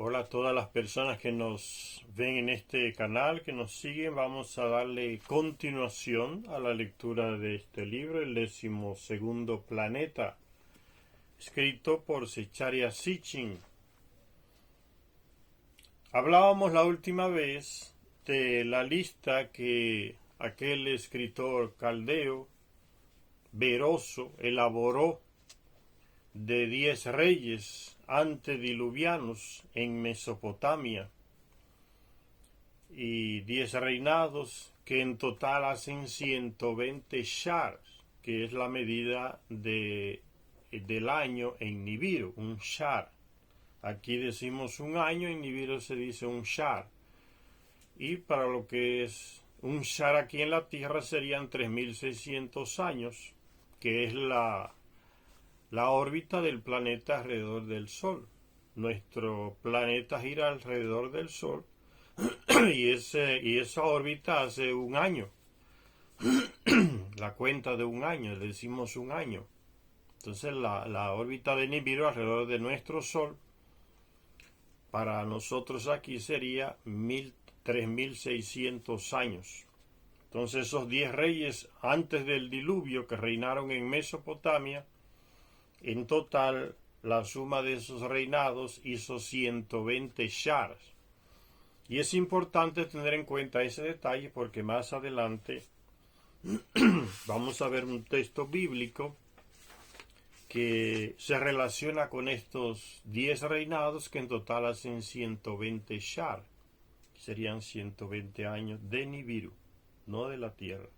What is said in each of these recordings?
Hola a todas las personas que nos ven en este canal, que nos siguen. Vamos a darle continuación a la lectura de este libro, el 12º Planeta, escrito por Zecharia Sitchin. Hablábamos la última vez de la lista que aquel escritor caldeo, Beroso, elaboró de 10 reyes antediluvianos en Mesopotamia y 10 reinados que en total hacen 120 shars, que es la medida del año en Nibiru, un shar. Aquí decimos un año, en Nibiru se dice un shar. Y para lo que es un shar aquí en la Tierra serían 3600 años, que es la órbita del planeta alrededor del Sol. Nuestro planeta gira alrededor del Sol y esa órbita hace un año. La cuenta de un año, le decimos un año. Entonces la órbita de Nibiru alrededor de nuestro Sol, para nosotros aquí sería 3600 años. Entonces esos 10 reyes antes del diluvio que reinaron en Mesopotamia, en total la suma de esos reinados hizo 120 shars. Y es importante tener en cuenta ese detalle porque más adelante vamos a ver un texto bíblico que se relaciona con estos 10 reinados que en total hacen 120 shar. Serían 120 años de Nibiru, no de la Tierra.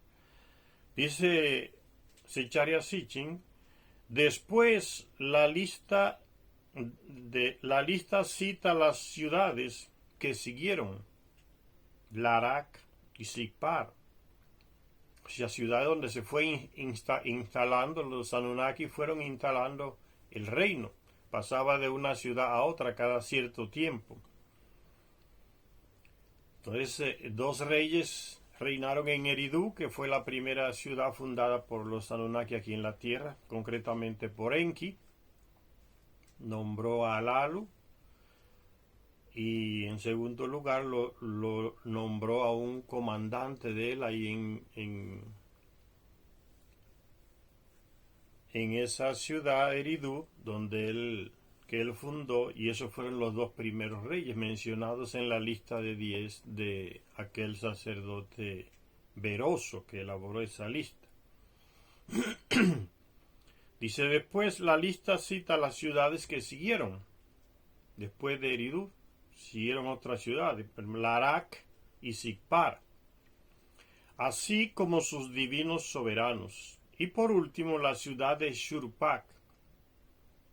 Dice Zecharia Sitchin, después la lista cita las ciudades que siguieron, Larak y Sikpar, o sea, ciudades donde se fue instalando, los Anunnaki fueron instalando el reino, pasaba de una ciudad a otra cada cierto tiempo. Entonces, 2 reyes reinaron en Eridu, que fue la primera ciudad fundada por los Anunnaki aquí en la Tierra, concretamente por Enki. Nombró a Alalu, y en segundo lugar lo nombró a un comandante de él ahí en esa ciudad Eridu que él fundó, y esos fueron los 2 primeros reyes mencionados en la lista de 10 de aquel sacerdote Beroso que elaboró esa lista. Dice, después la lista cita las ciudades que siguieron después de Eridu. Siguieron otras ciudades, Larak y Sikpar, así como sus divinos soberanos. Y por último la ciudad de Shurpak,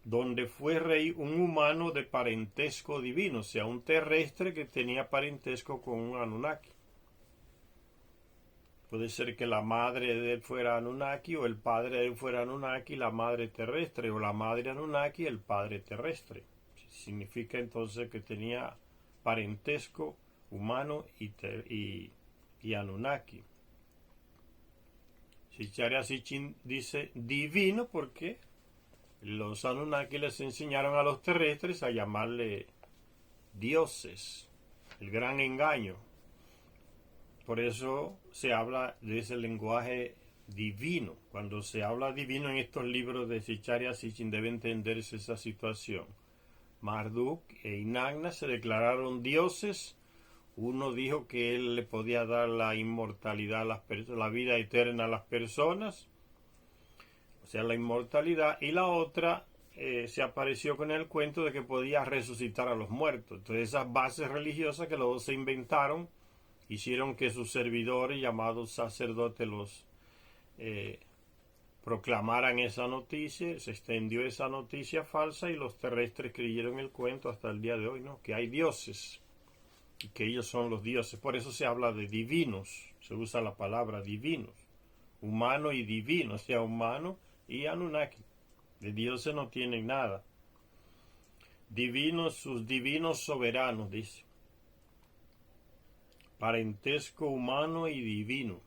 donde fue rey un humano de parentesco divino, o sea, un terrestre que tenía parentesco con un Anunnaki. Puede ser que la madre de él fuera Anunnaki, o el padre de él fuera Anunnaki, la madre terrestre, o la madre Anunnaki, el padre terrestre. Significa entonces que tenía parentesco humano y Anunnaki. Zecharia Sitchin dice divino porque los Anunnaki les enseñaron a los terrestres a llamarle dioses, el gran engaño. Por eso se habla de ese lenguaje divino. Cuando se habla divino en estos libros de Zecharia Sitchin debe entenderse esa situación. Marduk e Inanna se declararon dioses. Uno dijo que él le podía dar la inmortalidad a la vida eterna a las personas, o sea, la inmortalidad, y la otra se apareció con el cuento de que podía resucitar a los muertos. Entonces esas bases religiosas que los dos se inventaron hicieron que sus servidores, llamados sacerdotes, los proclamaran esa noticia, se extendió esa noticia falsa y los terrestres creyeron el cuento hasta el día de hoy, ¿no? Que hay dioses y que ellos son los dioses. Por eso se habla de divinos, se usa la palabra divinos, humano y divino, o sea, humano y Anunnaki. De dioses no tienen nada. Divinos, sus divinos soberanos, dice. Parentesco humano y divino.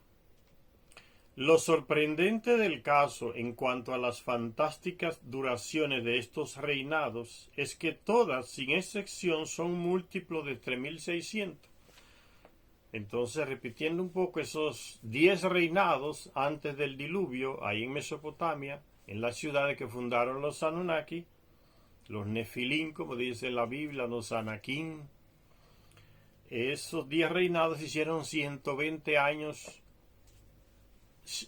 Lo sorprendente del caso en cuanto a las fantásticas duraciones de estos reinados es que todas, sin excepción, son múltiplos de 3600. Entonces, repitiendo un poco esos 10 reinados antes del diluvio, ahí en Mesopotamia, en las ciudades que fundaron los Anunnaki, los Nefilim, como dice la Biblia, los Anakim, esos 10 reinados hicieron 120 años,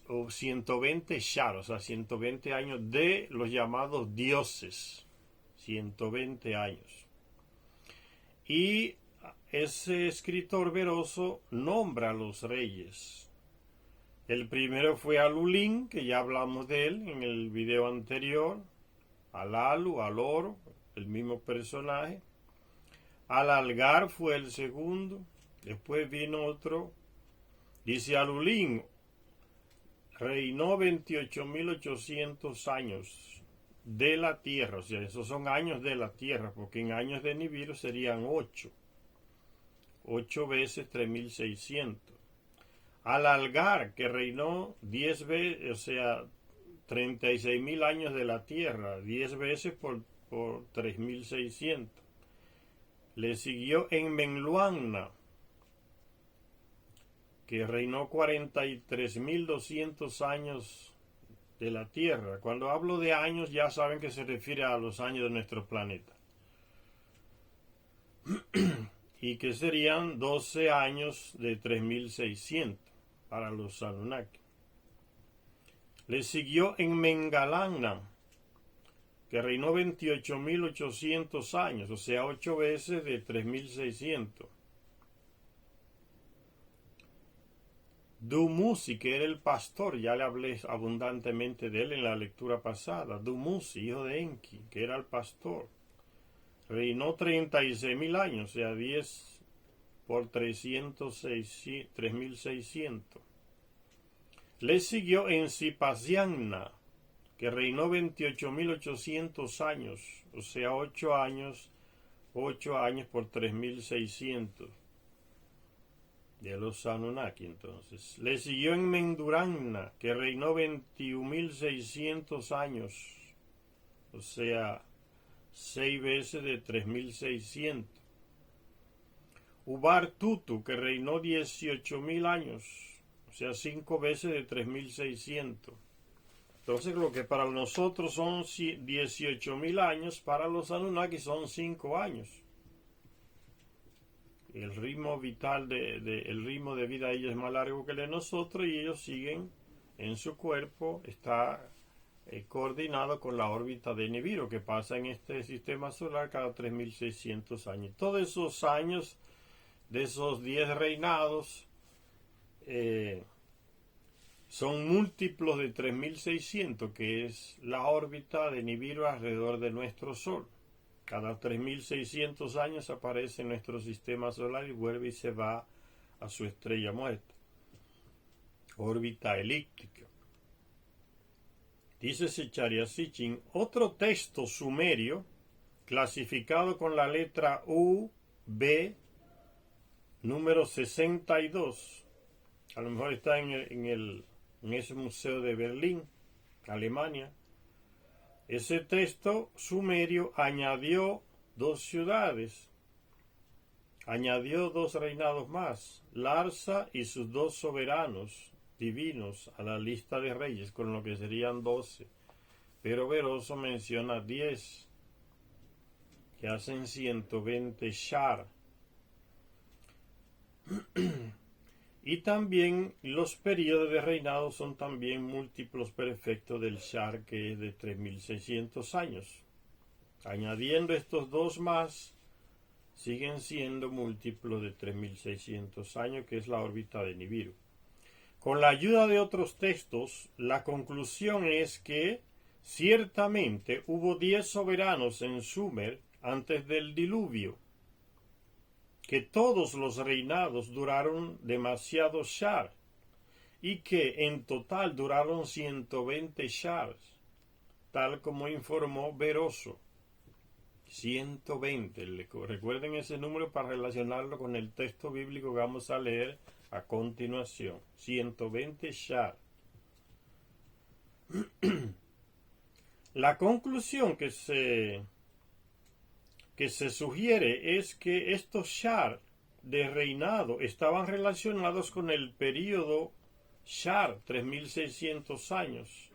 o 120 Shar, o sea, 120 años de los llamados dioses, 120 años. Y ese escritor veroso nombra a los reyes. El primero fue Alulín, que ya hablamos de él en el video anterior. Alalu, Alor, el mismo personaje. Alalgar fue el segundo. Después vino otro. Dice Alulín, reinó 28.800 años de la tierra. O sea, esos son años de la tierra, porque en años de Nibiru serían 8. 8 veces 3.600. Alalgar, que reinó 10 veces, o sea, 36.000 años de la tierra, 10 veces por 3.600. Le siguió Enmenluanna, que reinó 43.200 años de la tierra. Cuando hablo de años, ya saben que se refiere a los años de nuestro planeta. Y que serían 12 años de 3.600 para los Anunnaki. Le siguió Enmengalanna, que reinó 28.800 años, o sea, 8 veces de 3.600. Dumuzi, que era el pastor, ya le hablé abundantemente de él en la lectura pasada. Dumuzi, hijo de Enki, que era el pastor. Reinó 36.000 años, o sea, 10 por 3.600. Le siguió Ensipasianna, que reinó 28.800 años, o sea, 8 años por 3.600 de los Anunnaki. Entonces, le siguió Enmenduranna, que reinó 21.600 años, o sea, 6 veces de 3.600. Ubar-Tutu, que reinó 18.000 años, o sea, 5 veces de 3.600. Entonces, lo que para nosotros son 18.000 años, para los Anunnaki son 5 años. El ritmo vital, el ritmo de vida de ellos es más largo que el de nosotros, y ellos siguen en su cuerpo, está coordinado con la órbita de Nibiru, que pasa en este sistema solar cada 3.600 años. Todos esos años de esos 10 reinados son múltiplos de 3.600, que es la órbita de Nibiru alrededor de nuestro Sol. Cada 3.600 años aparece en nuestro sistema solar y vuelve y se va a su estrella muerta. Órbita elíptica. Dice Secharia Sitchin, otro texto sumerio clasificado con la letra U, B, número 62. A lo mejor está en ese museo de Berlín, Alemania. Ese texto sumerio añadió 2 ciudades, añadió 2 reinados más, Larsa y sus 2 soberanos divinos a la lista de reyes, con lo que serían 12. Pero Veroso menciona 10, que hacen 120 Shar. Y también los periodos de reinado son también múltiplos perfectos del Shar, que es de 3.600 años. Añadiendo estos 2 más, siguen siendo múltiplos de 3.600 años, que es la órbita de Nibiru. Con la ayuda de otros textos, la conclusión es que ciertamente hubo 10 soberanos en Sumer antes del diluvio, que todos los reinados duraron demasiado Shar, y que en total duraron 120 Shars, tal como informó Veroso. 120, recuerden ese número para relacionarlo con el texto bíblico que vamos a leer a continuación. 120 Shar. La conclusión que se sugiere es que estos Shar de reinado estaban relacionados con el período Shar, 3600 años,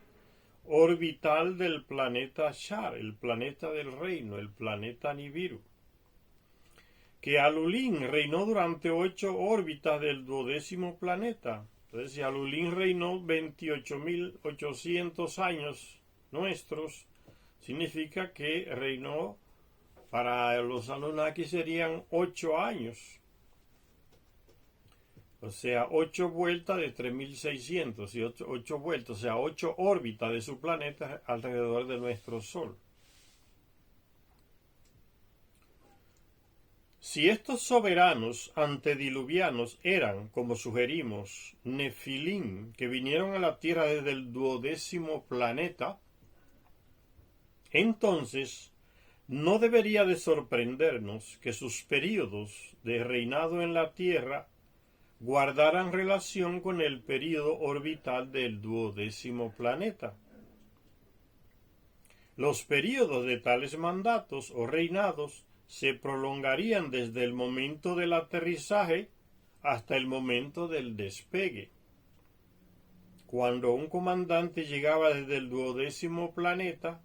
orbital del planeta Shar, el planeta del reino, el planeta Nibiru, que Alulín reinó durante 8 órbitas del 12º planeta. Entonces, si Alulín reinó 28.800 años nuestros, significa que reinó, para los Anunnaki serían 8 años. O sea, 8 vueltas de 3600 y 8 vueltas, o sea, 8 órbitas de su planeta alrededor de nuestro Sol. Si estos soberanos antediluvianos eran, como sugerimos, Nefilim, que vinieron a la Tierra desde el 12º planeta, entonces no debería de sorprendernos que sus períodos de reinado en la Tierra guardaran relación con el período orbital del 12º planeta. Los períodos de tales mandatos o reinados se prolongarían desde el momento del aterrizaje hasta el momento del despegue. Cuando un comandante llegaba desde el 12º planeta,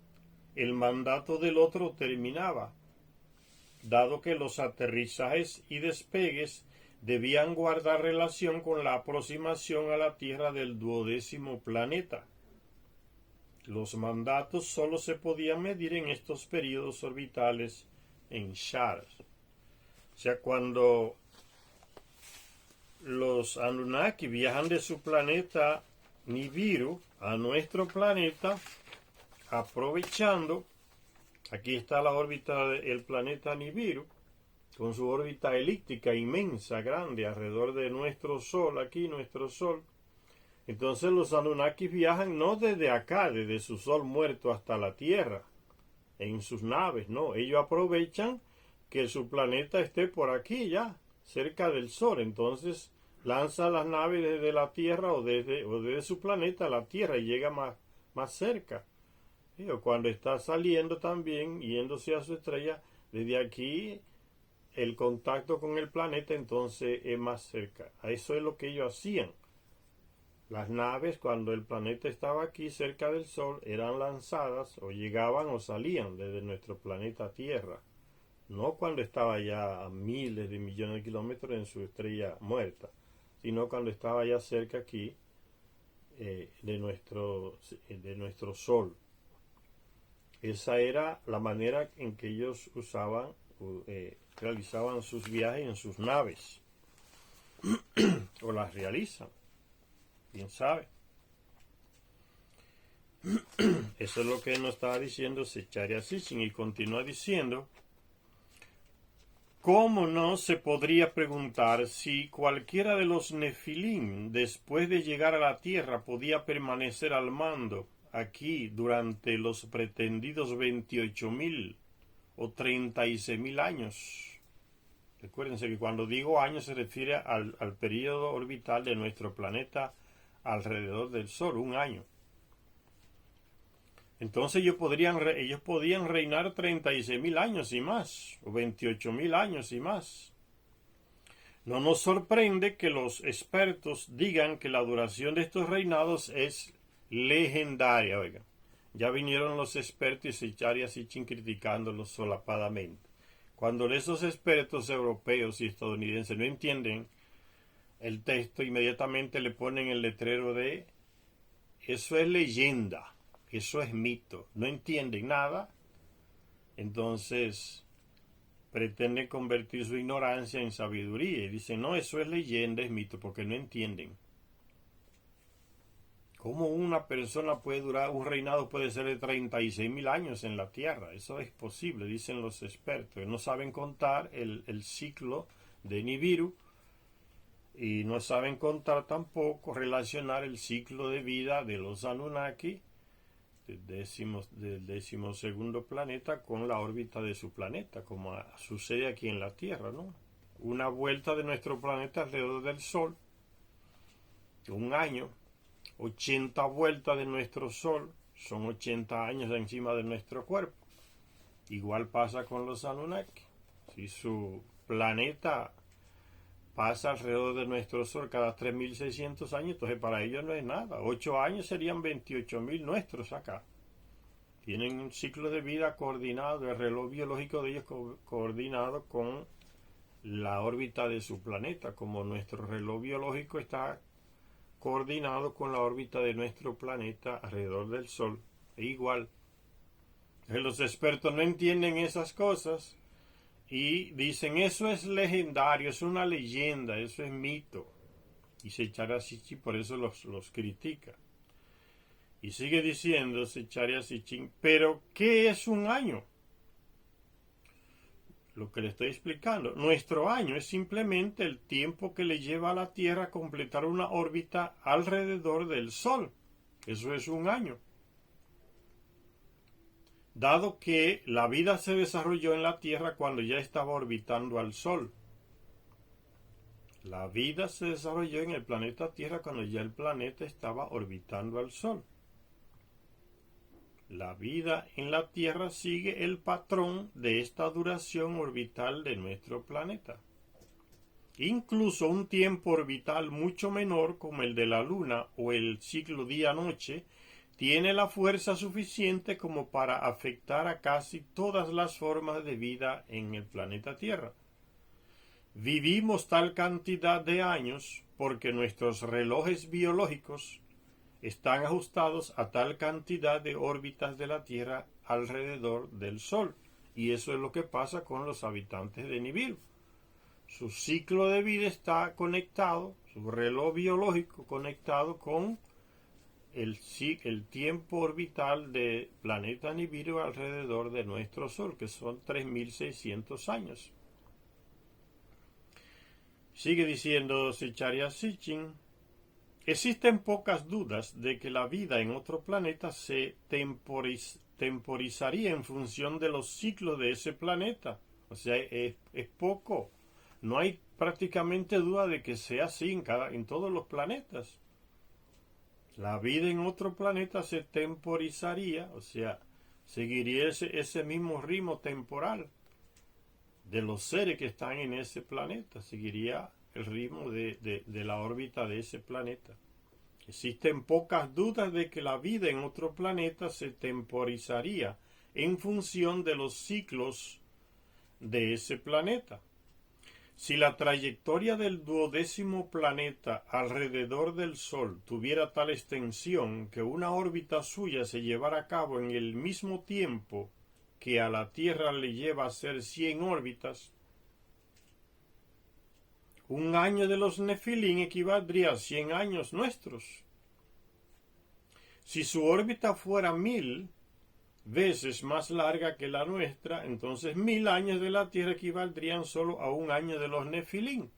el mandato del otro terminaba, dado que los aterrizajes y despegues debían guardar relación con la aproximación a la Tierra del 12º planeta. Los mandatos solo se podían medir en estos períodos orbitales en Shar. O sea, cuando los Anunnaki viajan de su planeta Nibiru a nuestro planeta, aprovechando, aquí está la órbita del planeta Nibiru, con su órbita elíptica inmensa, grande, alrededor de nuestro Sol, aquí nuestro Sol. Entonces los Anunnaki viajan no desde acá, desde su Sol muerto hasta la Tierra, en sus naves, no. Ellos aprovechan que su planeta esté por aquí ya, cerca del Sol. Entonces lanzan las naves desde la Tierra o desde su planeta a la Tierra y llega más cerca. O cuando está saliendo también, yéndose a su estrella, desde aquí el contacto con el planeta entonces es más cerca. A eso es lo que ellos hacían. Las naves, cuando el planeta estaba aquí cerca del Sol, eran lanzadas o llegaban o salían desde nuestro planeta Tierra. No cuando estaba ya a miles de millones de kilómetros en su estrella muerta, sino cuando estaba ya cerca aquí de nuestro Sol. Esa era la manera en que ellos realizaban sus viajes en sus naves. O las realizan. ¿Quién sabe? Eso es lo que nos estaba diciendo Zecharia Sitchin, y continúa diciendo: ¿cómo no se podría preguntar si cualquiera de los Nefilim, después de llegar a la Tierra, podía permanecer al mando aquí durante los pretendidos 28.000 o 36.000 años? Recuérdense que cuando digo años se refiere al periodo orbital de nuestro planeta alrededor del Sol, un año. Entonces ellos podían reinar 36.000 años y más, o 28.000 años y más. No nos sorprende que los expertos digan que la duración de estos reinados es legendaria. Oigan, ya vinieron los expertos y Zecharia Sitchin criticándolos solapadamente. Cuando esos expertos europeos y estadounidenses no entienden el texto, inmediatamente le ponen el letrero de eso es leyenda, eso es mito. No entienden nada, entonces pretenden convertir su ignorancia en sabiduría y dicen, no, eso es leyenda, es mito, porque no entienden. ¿Cómo una persona puede durar, un reinado puede ser de 36.000 años en la Tierra? Eso es posible, dicen los expertos. No saben contar el ciclo de Nibiru y no saben contar tampoco, relacionar el ciclo de vida de los Anunnaki, del 12º planeta, con la órbita de su planeta, como sucede aquí en la Tierra, ¿no? Una vuelta de nuestro planeta alrededor del Sol, un año. 80 vueltas de nuestro Sol son 80 años encima de nuestro cuerpo. Igual pasa con los Anunnaki. Si su planeta pasa alrededor de nuestro Sol cada 3.600 años, entonces para ellos no es nada. 8 años serían 28.000 nuestros acá. Tienen un ciclo de vida coordinado, el reloj biológico de ellos coordinado con la órbita de su planeta, como nuestro reloj biológico está coordinado con la órbita de nuestro planeta alrededor del Sol. E igual. Los expertos no entienden esas cosas y dicen eso es legendario, es una leyenda, eso es mito. Y Secharia Sitchin por eso los critica. Y sigue diciendo Secharia Sitchin, pero ¿qué es un año? Lo que le estoy explicando. Nuestro año es simplemente el tiempo que le lleva a la Tierra a completar una órbita alrededor del Sol. Eso es un año. Dado que la vida se desarrolló en la Tierra cuando ya estaba orbitando al Sol. La vida se desarrolló en el planeta Tierra cuando ya el planeta estaba orbitando al Sol. La vida en la Tierra sigue el patrón de esta duración orbital de nuestro planeta. Incluso un tiempo orbital mucho menor como el de la Luna o el ciclo día-noche tiene la fuerza suficiente como para afectar a casi todas las formas de vida en el planeta Tierra. Vivimos tal cantidad de años porque nuestros relojes biológicos están ajustados a tal cantidad de órbitas de la Tierra alrededor del Sol. Y eso es lo que pasa con los habitantes de Nibiru. Su ciclo de vida está conectado, su reloj biológico conectado con el tiempo orbital del planeta Nibiru alrededor de nuestro Sol, que son 3.600 años. Sigue diciendo Secharia Sitchin, existen pocas dudas de que la vida en otro planeta se temporizaría en función de los ciclos de ese planeta. O sea, es poco. No hay prácticamente duda de que sea así en todos los planetas. La vida en otro planeta se temporizaría, o sea, seguiría ese mismo ritmo temporal de los seres que están en ese planeta, seguiría el ritmo de la órbita de ese planeta. Existen pocas dudas de que la vida en otro planeta se temporizaría en función de los ciclos de ese planeta. Si la trayectoria del 12º planeta alrededor del Sol tuviera tal extensión que una órbita suya se llevara a cabo en el mismo tiempo que a la Tierra le lleva a hacer 100 órbitas, un año de los Nefilín equivaldría a 100 años nuestros. Si su órbita fuera 1000 veces más larga que la nuestra, entonces 1000 años de la Tierra equivaldrían solo a un año de los Nefilín.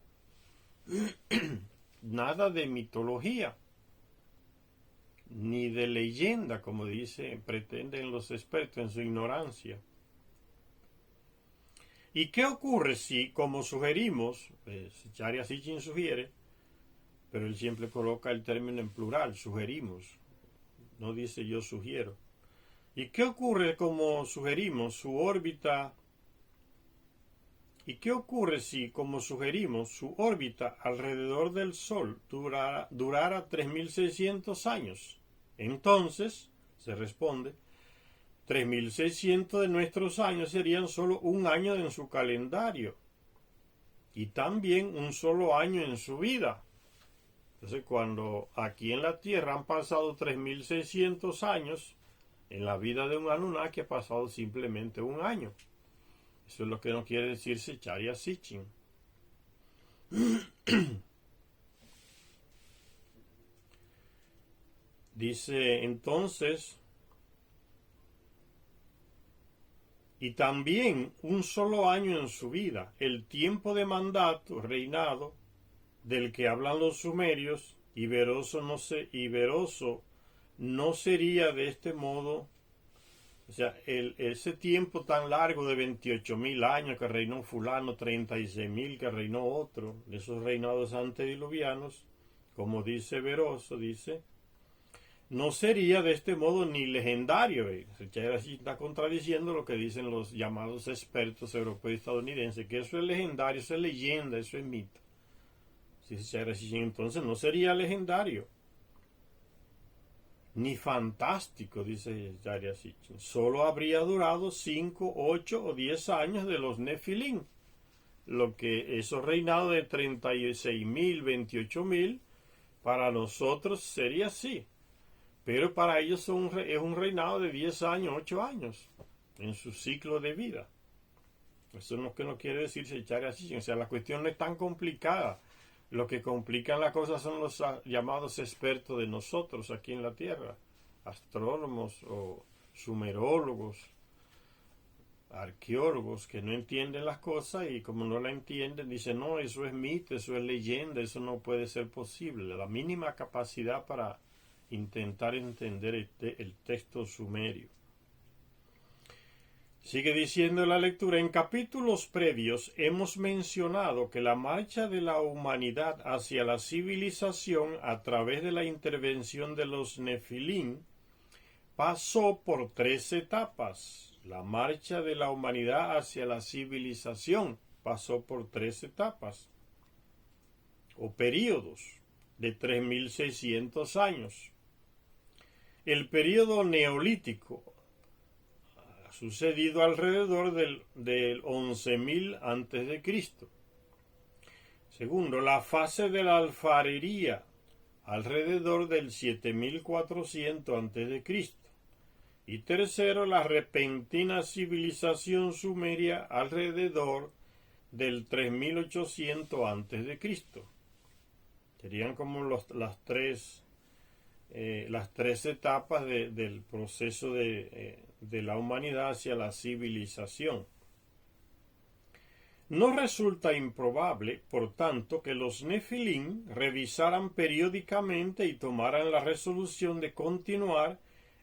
Nada de mitología, ni de leyenda, como pretenden los expertos en su ignorancia. ¿Y qué ocurre si, como sugerimos, Secharia Sitchin sugiere, pero él siempre coloca el término en plural, sugerimos, no dice yo sugiero? ¿Y qué ocurre como sugerimos su órbita? ¿Y qué ocurre si, como sugerimos, su órbita alrededor del Sol durara 3.600 años? Entonces, se responde, 3.600 de nuestros años serían solo un año en su calendario y también un solo año en su vida. Entonces, cuando aquí en la Tierra han pasado 3.600 años, en la vida de un Anunnaki ha pasado simplemente un año. Eso es lo que nos quiere decir Secharia Sitchin. Dice entonces, y también un solo año en su vida, el tiempo de mandato, reinado, del que hablan los sumerios, y Veroso no sería de este modo. O sea, ese tiempo tan largo de 28.000 años que reinó fulano, 36.000 que reinó otro, de esos reinados antediluvianos, como dice Veroso, dice, no sería de este modo ni legendario. Así está contradiciendo lo que dicen los llamados expertos europeos y estadounidenses, que eso es legendario, eso es leyenda, eso es mito. Si entonces no sería legendario ni fantástico, dice Sharia Sitchin. Solo habría durado 5, 8 o 10 años de los Nefilim, lo que esos reinados de 36.000, 28.000, para nosotros sería así. Pero para ellos es un reinado de 10 años, 8 años, en su ciclo de vida. Eso no, que no quiere decir echar así. O sea, la cuestión no es tan complicada. Lo que complican la cosa son los llamados expertos de nosotros aquí en la Tierra. Astrónomos o sumerólogos, arqueólogos que no entienden las cosas y como no la entienden dicen, no, eso es mito, eso es leyenda, eso no puede ser posible. La mínima capacidad para intentar entender el texto sumerio. Sigue diciendo la lectura, en capítulos previos hemos mencionado que la marcha de la humanidad hacia la civilización a través de la intervención de los Nefilim pasó por 3 etapas. La marcha de la humanidad hacia la civilización pasó por 3 etapas o períodos de 3.600 años. El período neolítico ha sucedido alrededor del 11.000 a.C. Segundo, la fase de la alfarería alrededor del 7.400 a.C. Y tercero, la repentina civilización sumeria alrededor del 3.800 a.C. Serían como las tres etapas del proceso de la humanidad hacia la civilización. No resulta improbable, por tanto, que los Nefilim revisaran periódicamente y tomaran la resolución de continuar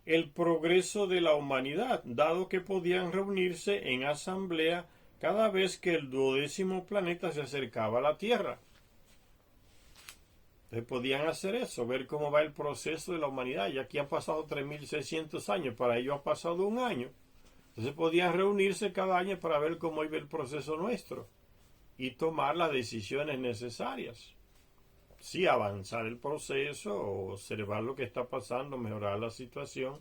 el progreso de la humanidad, dado que podían reunirse en asamblea cada vez que el 12º planeta se acercaba a la Tierra. Entonces podían hacer eso, ver cómo va el proceso de la humanidad. Y aquí han pasado 3.600 años, para ellos ha pasado un año. Entonces podían reunirse cada año para ver cómo iba el proceso nuestro y tomar las decisiones necesarias. Sí, avanzar el proceso, observar lo que está pasando, mejorar la situación.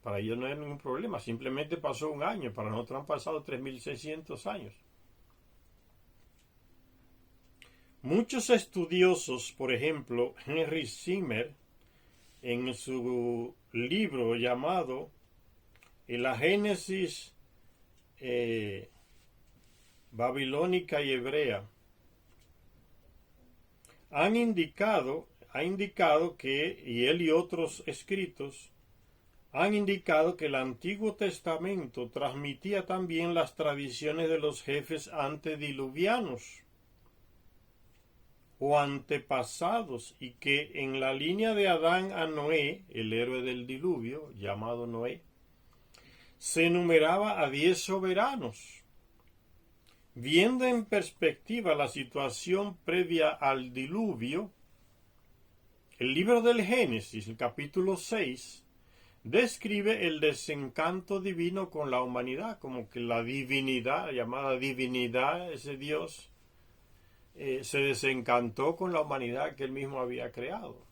Para ellos no hay ningún problema, simplemente pasó un año, para nosotros han pasado 3.600 años. Muchos estudiosos, por ejemplo, Henry Zimmer, en su libro llamado La Génesis babilónica y hebrea, ha indicado que, y él y otros escritos, han indicado que el Antiguo Testamento transmitía también las tradiciones de los jefes antediluvianos o antepasados, y que en la línea de Adán a Noé, el héroe del diluvio, llamado Noé, se enumeraba a 10 soberanos. Viendo en perspectiva la situación previa al diluvio, el libro del Génesis, el capítulo 6, describe el desencanto divino con la humanidad, como que la divinidad, llamada divinidad, ese Dios, se desencantó con la humanidad que él mismo había creado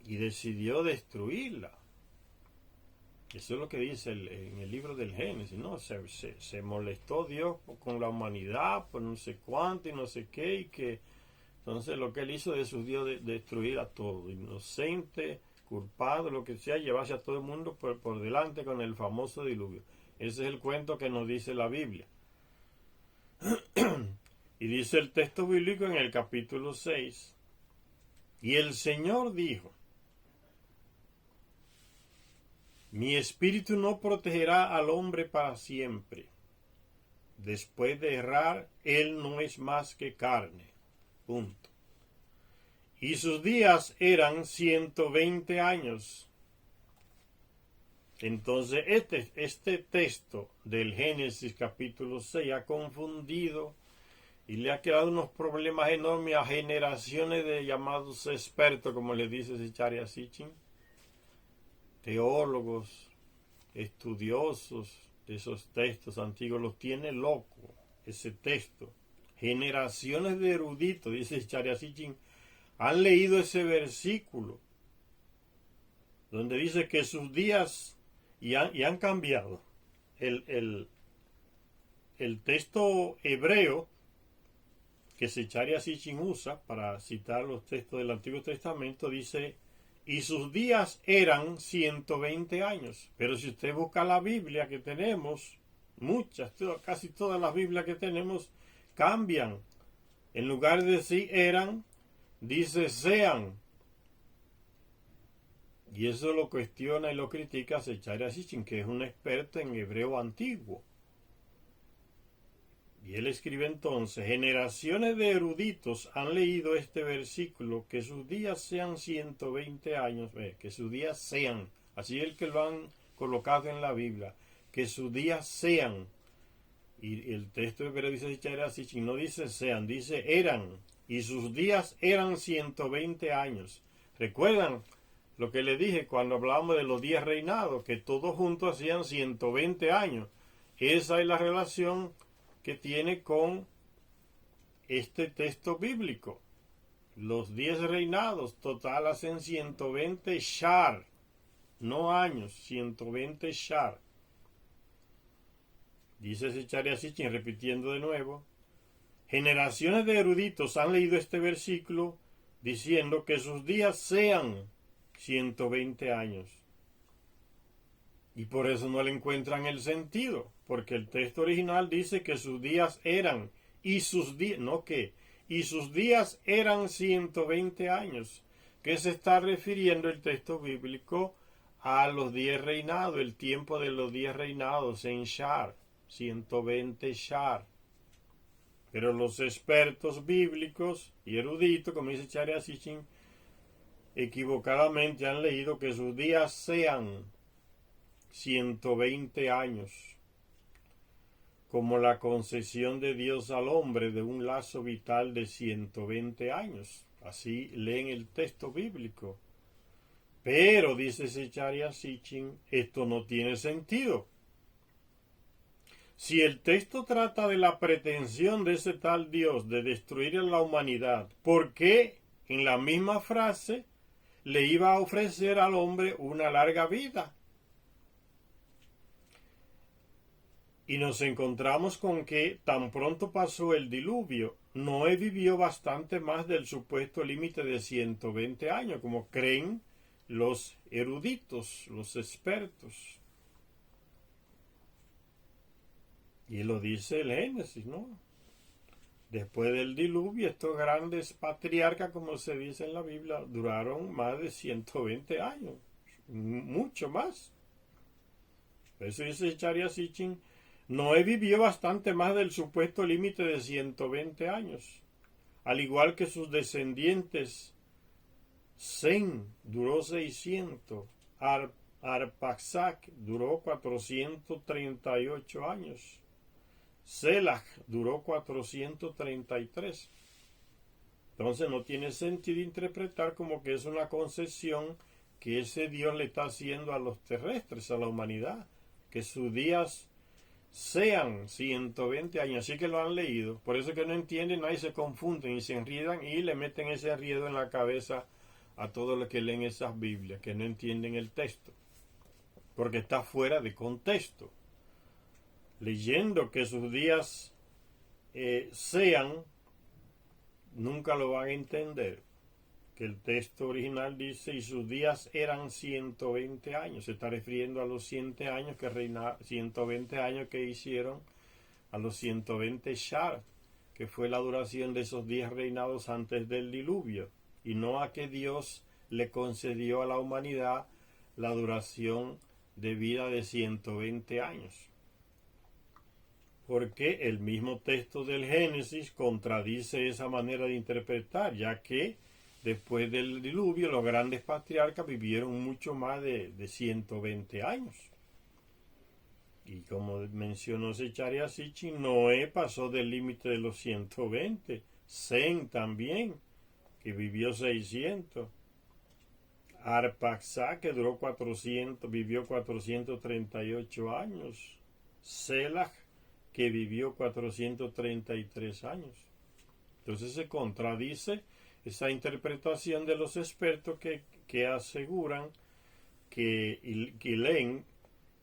y decidió destruirla. Eso es lo que dice en el libro del Génesis, ¿no? Se molestó Dios con la humanidad por no sé cuánto y no sé qué, y que entonces lo que él hizo decidió destruir a todo, inocente, culpado, lo que sea, llevarse a todo el mundo por delante con el famoso diluvio. Ese es el cuento que nos dice la Biblia. Y dice el texto bíblico en el capítulo 6, y el Señor dijo, mi espíritu no protegerá al hombre para siempre. Después de errar, él no es más que carne. Punto. Y sus días eran 120 años. Entonces este texto del Génesis capítulo 6 ha confundido Y le ha creado unos problemas enormes a generaciones de llamados expertos, como le dice Zecharia Sitchin, teólogos, estudiosos de esos textos antiguos. Los tiene loco ese texto. Generaciones de eruditos, dice Zecharia Sitchin, han leído ese versículo donde dice que sus días y han cambiado. El texto hebreo que Zecharia Sitchin usa para citar los textos del Antiguo Testamento dice: y sus días eran 120 años. Pero si usted busca la Biblia que tenemos, casi todas las Biblias que tenemos cambian. En lugar de decir eran, dice sean. Y eso lo cuestiona y lo critica Zecharia Sitchin, que es un experto en hebreo antiguo. Y él escribe entonces: generaciones de eruditos han leído este versículo, que sus días sean 120 años, que sus días sean, así es el que lo han colocado en la Biblia, que sus días sean. Y el texto hebreo dice Zecharia Sitchin, no dice sean, dice eran, y sus días eran 120 años. ¿Recuerdan lo que le dije cuando hablábamos de los 10 reinados? Que todos juntos hacían 120 años. Esa es la relación que tiene con este texto bíblico. Los 10 reinados total hacen 120 shar, no años, 120 shar. Dice Zecharia Sitchin, repitiendo de nuevo: generaciones de eruditos han leído este versículo diciendo que sus días sean 120 años. Y por eso no le encuentran el sentido, porque el texto original dice que sus días eran, y sus días, no que, y sus días eran 120 años. ¿Qué se está refiriendo el texto bíblico? A los 10 reinados, el tiempo de los 10 reinados en Shar, 120 Shar. Pero los expertos bíblicos y eruditos, como dice Zecharia Sitchin, equivocadamente han leído que sus días sean 120 años, como la concesión de Dios al hombre de un lazo vital de 120 años. Así leen el texto bíblico. Pero, dice Zecharia Sitchin, esto no tiene sentido. Si el texto trata de la pretensión de ese tal Dios de destruir a la humanidad, ¿por qué en la misma frase le iba a ofrecer al hombre una larga vida? Y nos encontramos con que tan pronto pasó el diluvio, Noé vivió bastante más del supuesto límite de 120 años, como creen los eruditos, los expertos. Y lo dice el Génesis, ¿no? Después del diluvio, estos grandes patriarcas, como se dice en la Biblia, duraron más de 120 años, mucho más. Por eso dice Zecharia Sitchin, Noé vivió bastante más del supuesto límite de 120 años, al igual que sus descendientes. Sem duró 600, Arphaxad duró 438 años, Selach duró 433. Entonces no tiene sentido interpretar como que es una concesión que ese Dios le está haciendo a los terrestres, a la humanidad, que sus días sean 120 años. Así que lo han leído. Por eso que no entienden, ahí se confunden y se enriedan y le meten ese enriedo en la cabeza a todos los que leen esas Biblias, que no entienden el texto, porque está fuera de contexto. Leyendo que sus días sean, nunca lo van a entender. Que el texto original dice, y sus días eran 120 años. Se está refiriendo a los 120 años que hicieron, a los 120 Shar, que fue la duración de esos 10 reinados antes del diluvio, y no a que Dios le concedió a la humanidad la duración de vida de 120 años. Porque el mismo texto del Génesis contradice esa manera de interpretar, ya que después del diluvio los grandes patriarcas vivieron mucho más de 120 años. Y como mencionó Zecharia Sitchin, Noé pasó del límite de los 120. Sem también, que vivió 600. Arpaxá, que duró 400, vivió 438 años. Selah, que vivió 433 años. Entonces se contradice esa interpretación de los expertos que aseguran que leen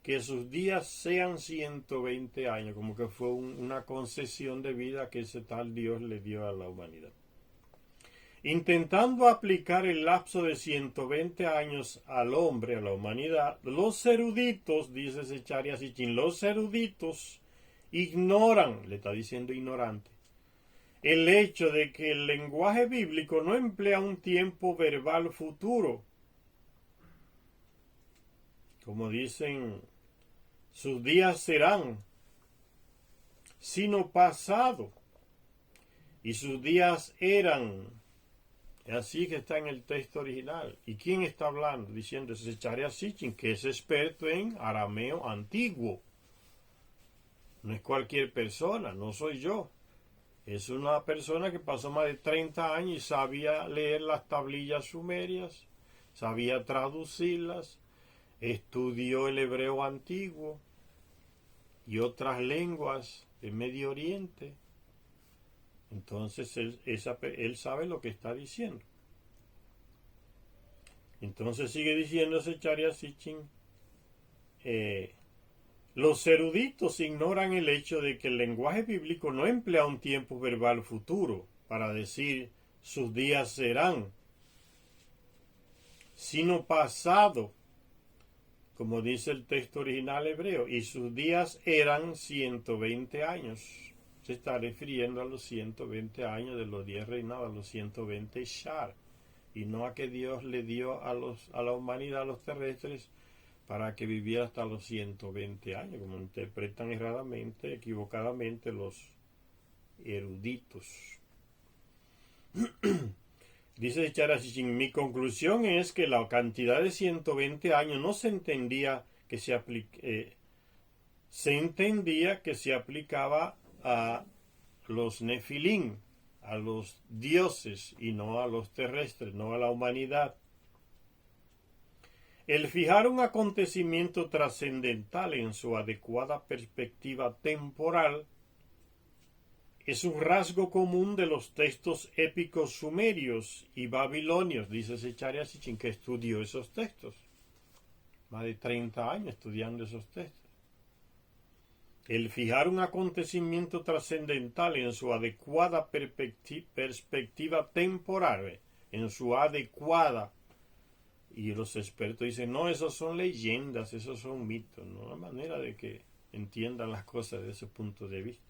que sus días sean 120 años, como que fue una concesión de vida que ese tal Dios le dio a la humanidad. Intentando aplicar el lapso de 120 años al hombre, a la humanidad, los eruditos, dice Zecharia Sitchin, los eruditos ignoran, le está diciendo ignorante, el hecho de que el lenguaje bíblico no emplea un tiempo verbal futuro. Como dicen, sus días serán, sino pasado, y sus días eran. Así que está en el texto original. ¿Y quién está hablando? Diciendo, es Zecharia Sitchin, que es experto en arameo antiguo. No es cualquier persona, no soy yo. Es una persona que pasó más de 30 años y sabía leer las tablillas sumerias, sabía traducirlas, estudió el hebreo antiguo y otras lenguas del Medio Oriente. Entonces él sabe lo que está diciendo. Entonces sigue diciendo Zecharia Sitchin, los eruditos ignoran el hecho de que el lenguaje bíblico no emplea un tiempo verbal futuro para decir sus días serán, sino pasado, como dice el texto original hebreo, y sus días eran 120 años. Se está refiriendo a los 120 años de los 10 reinados, a los 120 Shar, y no a que Dios le dio a la humanidad, a los terrestres, para que viviera hasta los 120 años, como interpretan erradamente, equivocadamente los eruditos. Dice Zecharia Sitchin, mi conclusión es que la cantidad de 120 años no se entendía que se entendía que se aplicaba a los Nefilim, a los dioses y no a los terrestres, no a la humanidad. El fijar un acontecimiento trascendental en su adecuada perspectiva temporal es un rasgo común de los textos épicos sumerios y babilonios, dice Zecharia Sitchin, que estudió esos textos. Más de 30 años estudiando esos textos. El fijar un acontecimiento trascendental en su adecuada perspectiva temporal, en su adecuada. Y los expertos dicen, no, esos son leyendas, esos son mitos, no hay manera de que entiendan las cosas desde ese punto de vista.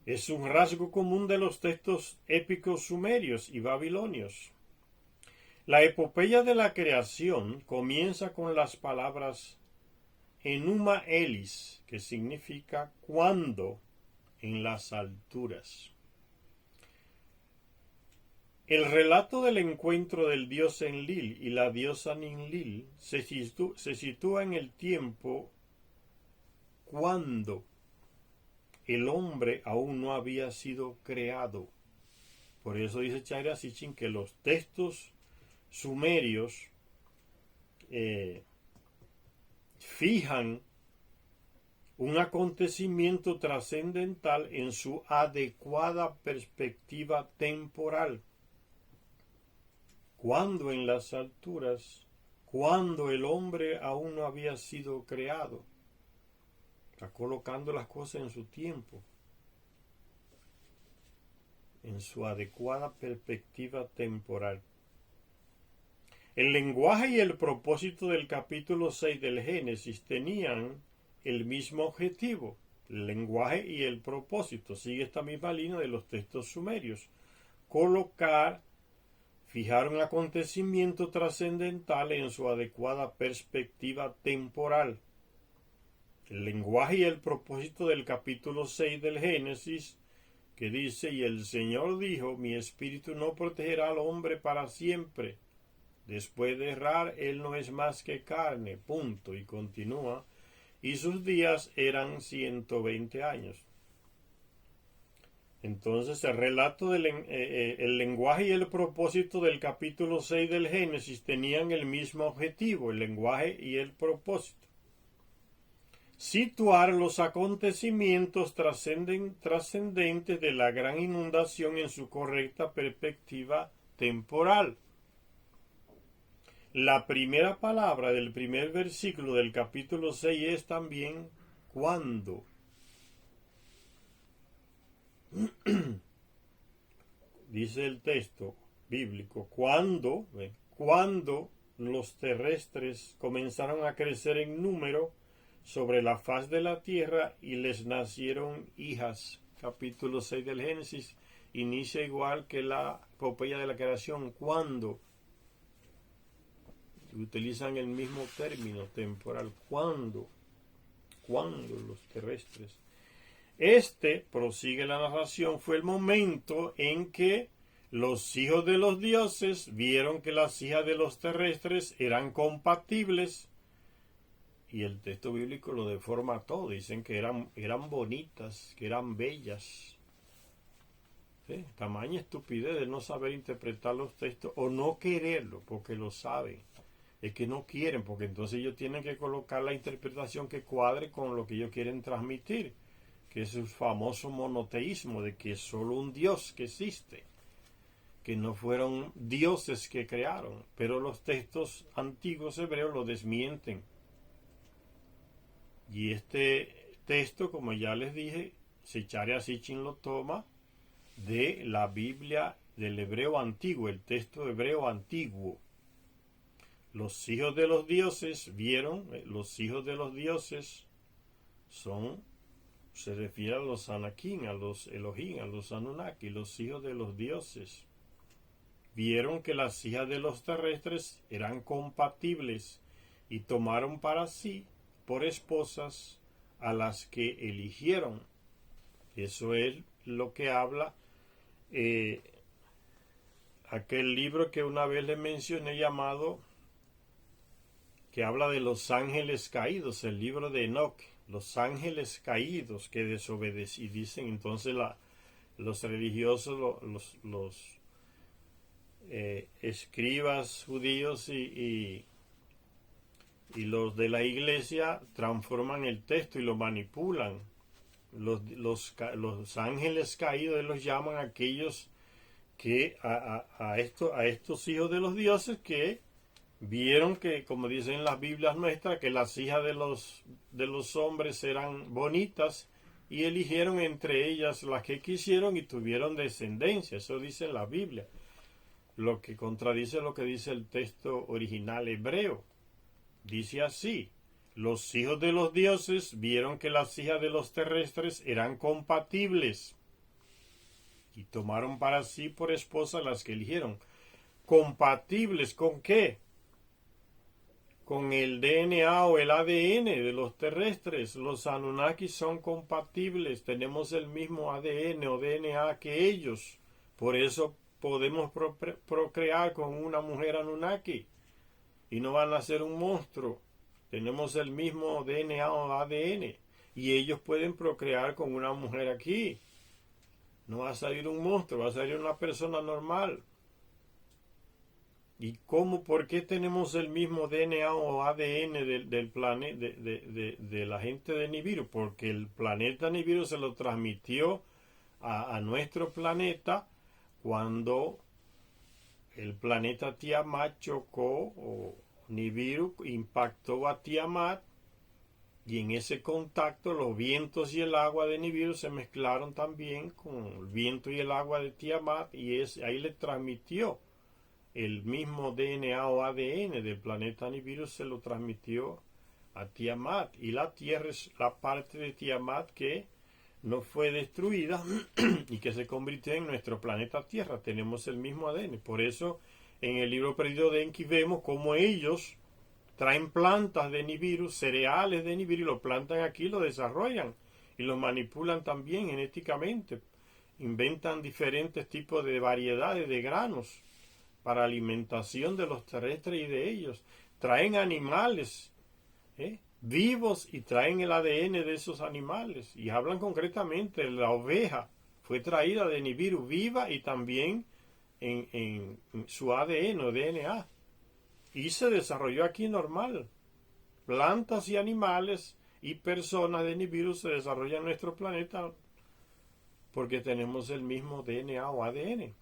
Es un rasgo común de los textos épicos sumerios y babilonios. La epopeya de la creación comienza con las palabras Enuma Elis, que significa cuando en las alturas. El relato del encuentro del dios Enlil y la diosa Ninlil se sitúa en el tiempo cuando el hombre aún no había sido creado. Por eso dice Zecharia Sitchin que los textos sumerios fijan un acontecimiento trascendental en su adecuada perspectiva temporal. Cuando en las alturas, cuando el hombre aún no había sido creado. Está colocando las cosas en su tiempo, en su adecuada perspectiva temporal. El lenguaje y el propósito del capítulo 6 del Génesis tenían el mismo objetivo. El lenguaje y el propósito. Sigue esta misma línea de los textos sumerios. Fijar un acontecimiento trascendental en su adecuada perspectiva temporal. El lenguaje y el propósito del capítulo 6 del Génesis, que dice, y el Señor dijo, mi espíritu no protegerá al hombre para siempre. Después de errar, él no es más que carne, punto. Y continúa, y sus días eran 120 años. Entonces el relato el lenguaje y el propósito del capítulo 6 del Génesis tenían el mismo objetivo, el lenguaje y el propósito. Situar los acontecimientos trascendentes de la gran inundación en su correcta perspectiva temporal. La primera palabra del primer versículo del capítulo 6 es también ¿cuándo? Dice el texto bíblico, cuando los terrestres comenzaron a crecer en número sobre la faz de la tierra y les nacieron hijas. Capítulo 6 del Génesis inicia igual que la epopeya de la creación, cuando utilizan el mismo término temporal, cuando los terrestres. Prosigue la narración, fue el momento en que los hijos de los dioses vieron que las hijas de los terrestres eran compatibles, y el texto bíblico lo deforma todo, dicen que eran bonitas, que eran bellas. ¿Sí? Tamaña estupidez de no saber interpretar los textos o no quererlo porque lo saben. Es que no quieren, porque entonces ellos tienen que colocar la interpretación que cuadre con lo que ellos quieren transmitir, que es el famoso monoteísmo, de que es solo un Dios que existe, que no fueron dioses que crearon, pero los textos antiguos hebreos lo desmienten. Y este texto, como ya les dije, Secharia Sitchin lo toma de la Biblia del hebreo antiguo, el texto hebreo antiguo. Los hijos de los dioses los hijos de los dioses se refiere a los Anakim, a los Elohim, a los Anunnaki, los hijos de los dioses. Vieron que las hijas de los terrestres eran compatibles y tomaron para sí por esposas a las que eligieron. Eso es lo que habla aquel libro que una vez les mencioné llamado, que habla de los ángeles caídos, el libro de Enoch, los ángeles caídos que desobedecen, y dicen entonces los religiosos, los escribas judíos y los de la iglesia transforman el texto y lo manipulan. Los ángeles caídos los llaman aquellos que a estos hijos de los dioses que vieron que, como dicen las Biblias nuestras, que las hijas de los hombres eran bonitas y eligieron entre ellas las que quisieron y tuvieron descendencia. Eso dice la Biblia, lo que contradice lo que dice el texto original hebreo. Dice así: los hijos de los dioses vieron que las hijas de los terrestres eran compatibles y tomaron para sí por esposa las que eligieron. ¿Compatibles con qué? Con el DNA o el ADN de los terrestres. Los Anunnaki son compatibles, tenemos el mismo ADN o DNA que ellos. Por eso podemos procrear con una mujer Anunnaki y no van a ser un monstruo. Tenemos el mismo DNA o ADN y ellos pueden procrear con una mujer aquí. No va a salir un monstruo, va a salir una persona normal. ¿Y cómo? ¿Por qué tenemos el mismo DNA o ADN del planeta de la gente de Nibiru? Porque el planeta Nibiru se lo transmitió a nuestro planeta cuando el planeta Tiamat chocó, o Nibiru impactó a Tiamat, y en ese contacto los vientos y el agua de Nibiru se mezclaron también con el viento y el agua de Tiamat, y ahí le transmitió el mismo DNA o ADN del planeta Nibiru, se lo transmitió a Tiamat, y la Tierra es la parte de Tiamat que no fue destruida y que se convirtió en nuestro planeta Tierra. Tenemos el mismo ADN. Por eso en el libro perdido de Enki vemos cómo ellos traen plantas de Nibiru, cereales de Nibiru, y lo plantan aquí, lo desarrollan y lo manipulan también genéticamente. Inventan diferentes tipos de variedades de granos para alimentación de los terrestres y de ellos. Traen animales vivos y traen el ADN de esos animales. Y hablan concretamente, la oveja fue traída de Nibiru viva y también en su ADN o DNA. Y se desarrolló aquí normal. Plantas y animales y personas de Nibiru se desarrollan en nuestro planeta porque tenemos el mismo DNA o ADN.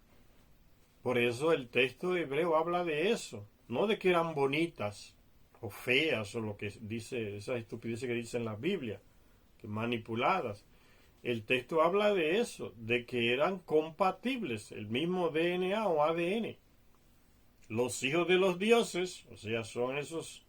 Por eso el texto hebreo habla de eso, no de que eran bonitas o feas o lo que dice, esas estupideces que dicen las Biblias, que manipuladas. El texto habla de eso, de que eran compatibles, el mismo DNA o ADN. Los hijos de los dioses, o sea, son esos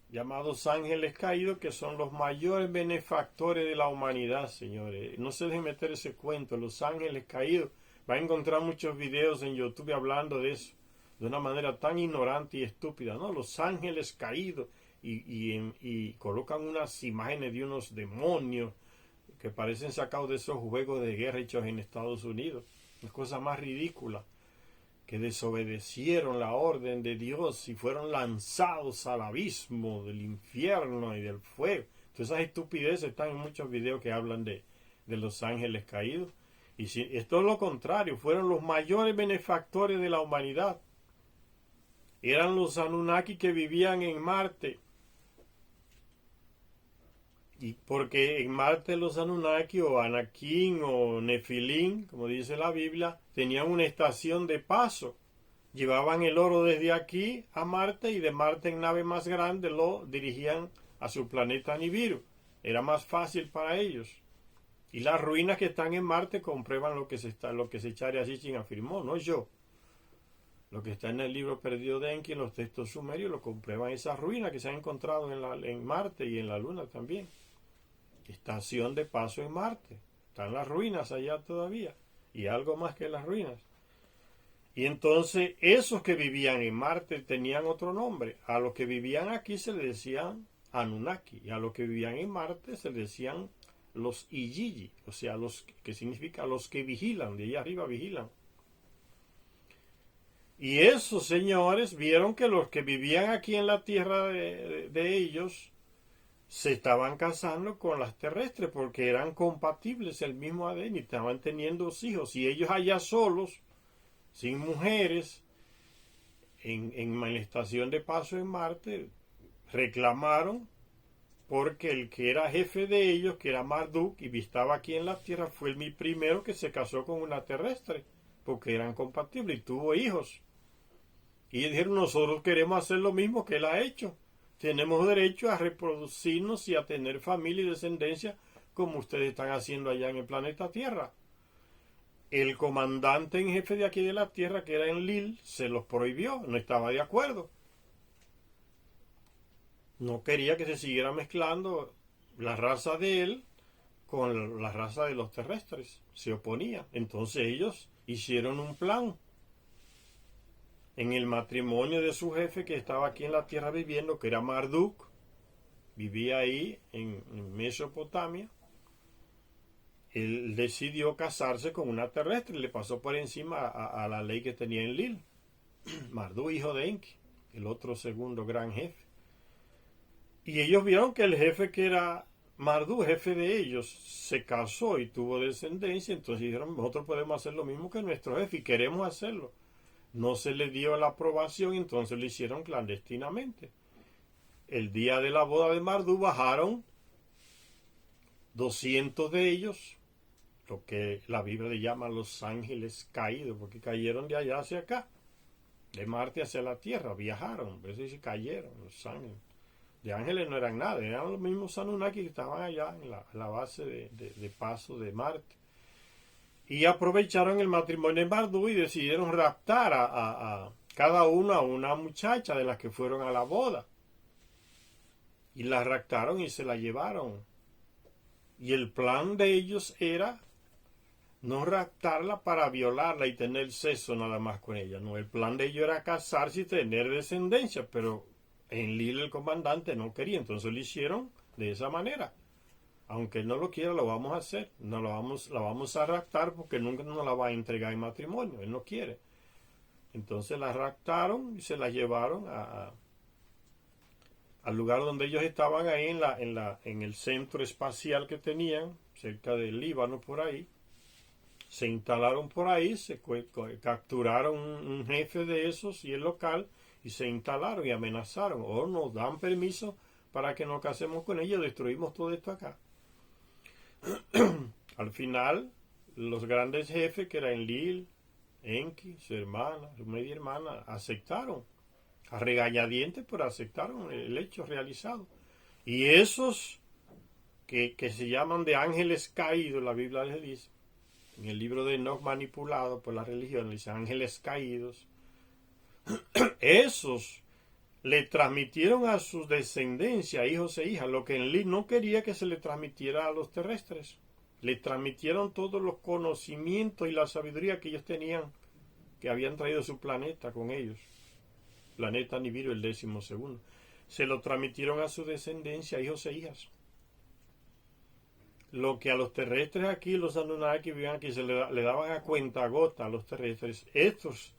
llamados ángeles caídos, que son los mayores benefactores de la humanidad, señores. No se dejen meter ese cuento, los ángeles caídos. Va a encontrar muchos videos en YouTube hablando de eso, de una manera tan ignorante y estúpida, ¿no? Los ángeles caídos, y colocan unas imágenes de unos demonios que parecen sacados de esos juegos de guerra hechos en Estados Unidos. Una cosa más ridícula, que desobedecieron la orden de Dios y fueron lanzados al abismo del infierno y del fuego. Entonces esas estupideces están en muchos videos que hablan de los ángeles caídos. Y si, esto es lo contrario, fueron los mayores benefactores de la humanidad. Eran los Anunnaki que vivían en Marte. Y porque en Marte los Anunnaki o Anakim o Nefilim, como dice la Biblia, tenían una estación de paso. Llevaban el oro desde aquí a Marte y de Marte en nave más grande lo dirigían a su planeta Nibiru. Era más fácil para ellos. Y las ruinas que están en Marte comprueban lo que Zecharia Sitchin afirmó, no yo. Lo que está en el libro perdido de Enki, en los textos sumerios, lo comprueban esas ruinas que se han encontrado en Marte y en la Luna también. Estación de paso en Marte. Están las ruinas allá todavía. Y algo más que las ruinas. Y entonces esos que vivían en Marte tenían otro nombre. A los que vivían aquí se les decían Anunnaki. Y a los que vivían en Marte se les decían los Igigi. O sea, los que significa los que vigilan. De allá arriba vigilan. Y esos señores vieron que los que vivían aquí en la tierra de ellos se estaban casando con las terrestres porque eran compatibles el mismo ADN y estaban teniendo hijos. Y ellos allá solos, sin mujeres, en la estación de paso en Marte, reclamaron porque el que era jefe de ellos, que era Marduk y estaba aquí en la tierra, fue el primero que se casó con una terrestre porque eran compatibles y tuvo hijos. Y dijeron, nosotros queremos hacer lo mismo que él ha hecho. Tenemos derecho a reproducirnos y a tener familia y descendencia como ustedes están haciendo allá en el planeta Tierra. El comandante en jefe de aquí de la Tierra, que era Enlil, se los prohibió, no estaba de acuerdo. No quería que se siguiera mezclando la raza de él con la raza de los terrestres. Se oponía. Entonces ellos hicieron un plan. En el matrimonio de su jefe que estaba aquí en la tierra viviendo, que era Marduk, vivía ahí en Mesopotamia, él decidió casarse con una terrestre, le pasó por encima a la ley que tenía Enlil. Marduk, hijo de Enki, el otro segundo gran jefe. Y ellos vieron que el jefe que era Marduk, jefe de ellos, se casó y tuvo descendencia, entonces dijeron, nosotros podemos hacer lo mismo que nuestro jefe y queremos hacerlo. No se le dio la aprobación, entonces lo hicieron clandestinamente. El día de la boda de Marduk bajaron 200 de ellos, lo que la Biblia le llama los ángeles caídos, porque cayeron de allá hacia acá, de Marte hacia la Tierra, viajaron, a veces se cayeron los ángeles. De ángeles no eran nada, eran los mismos Anunnaki que estaban allá en la base de paso de Marte. Y aprovecharon el matrimonio de Marduk y decidieron raptar a cada uno a una muchacha de las que fueron a la boda. Y la raptaron y se la llevaron. Y el plan de ellos era no raptarla para violarla y tener sexo nada más con ella. No, el plan de ellos era casarse y tener descendencia, pero Enlil, el comandante, no quería. Entonces lo hicieron de esa manera. Aunque él no lo quiera, lo vamos a hacer. No la vamos a raptar porque nunca nos la va a entregar en matrimonio. Él no quiere. Entonces la raptaron y se la llevaron a al lugar donde ellos estaban ahí en el centro espacial que tenían, cerca del Líbano por ahí. Se instalaron por ahí, capturaron un jefe de esos y el local y se instalaron y amenazaron. O nos dan permiso para que nos casemos con ellos, destruimos todo esto acá. Al final, los grandes jefes, que eran Lil, Enki, su hermana, su media hermana, aceptaron. A regañadientes, pero aceptaron el hecho realizado. Y esos que se llaman de ángeles caídos, la Biblia les dice, en el libro de Enoch manipulado por la religión, dice ángeles caídos, esos le transmitieron a su descendencia, hijos e hijas, lo que Enlil no quería que se le transmitiera a los terrestres. Le transmitieron todos los conocimientos y la sabiduría que ellos tenían, que habían traído su planeta con ellos. Planeta Nibiru, el 12º. Se lo transmitieron a su descendencia, hijos e hijas. Lo que a los terrestres aquí, los Anunnaki vivían aquí, se le daban a cuenta gota a los terrestres. Estos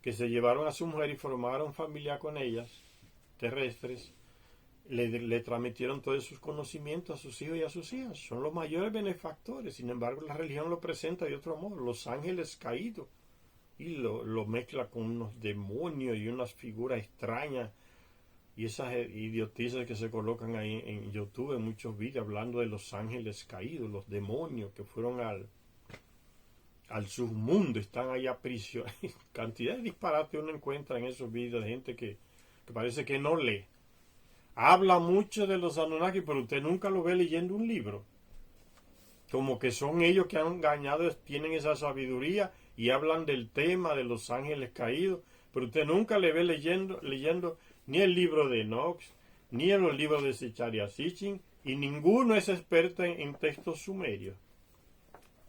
que se llevaron a su mujer y formaron familia con ellas, terrestres, le transmitieron todos sus conocimientos a sus hijos y a sus hijas. Son los mayores benefactores. Sin embargo, la religión lo presenta de otro modo. Los ángeles caídos. Y lo mezcla con unos demonios y unas figuras extrañas. Y esas idiotices que se colocan ahí en YouTube, en muchos vídeos, hablando de los ángeles caídos, los demonios que fueron al submundo, están ahí aprisionados. Cantidad de disparates uno encuentra en esos vídeos de gente que parece que no lee. Habla mucho de los Anunnaki, pero usted nunca lo ve leyendo un libro. Como que son ellos que han engañado, tienen esa sabiduría y hablan del tema de los ángeles caídos, pero usted nunca le ve leyendo ni el libro de Enoch, ni en los libros de Secharia Sitchin, y ninguno es experto en textos sumerios.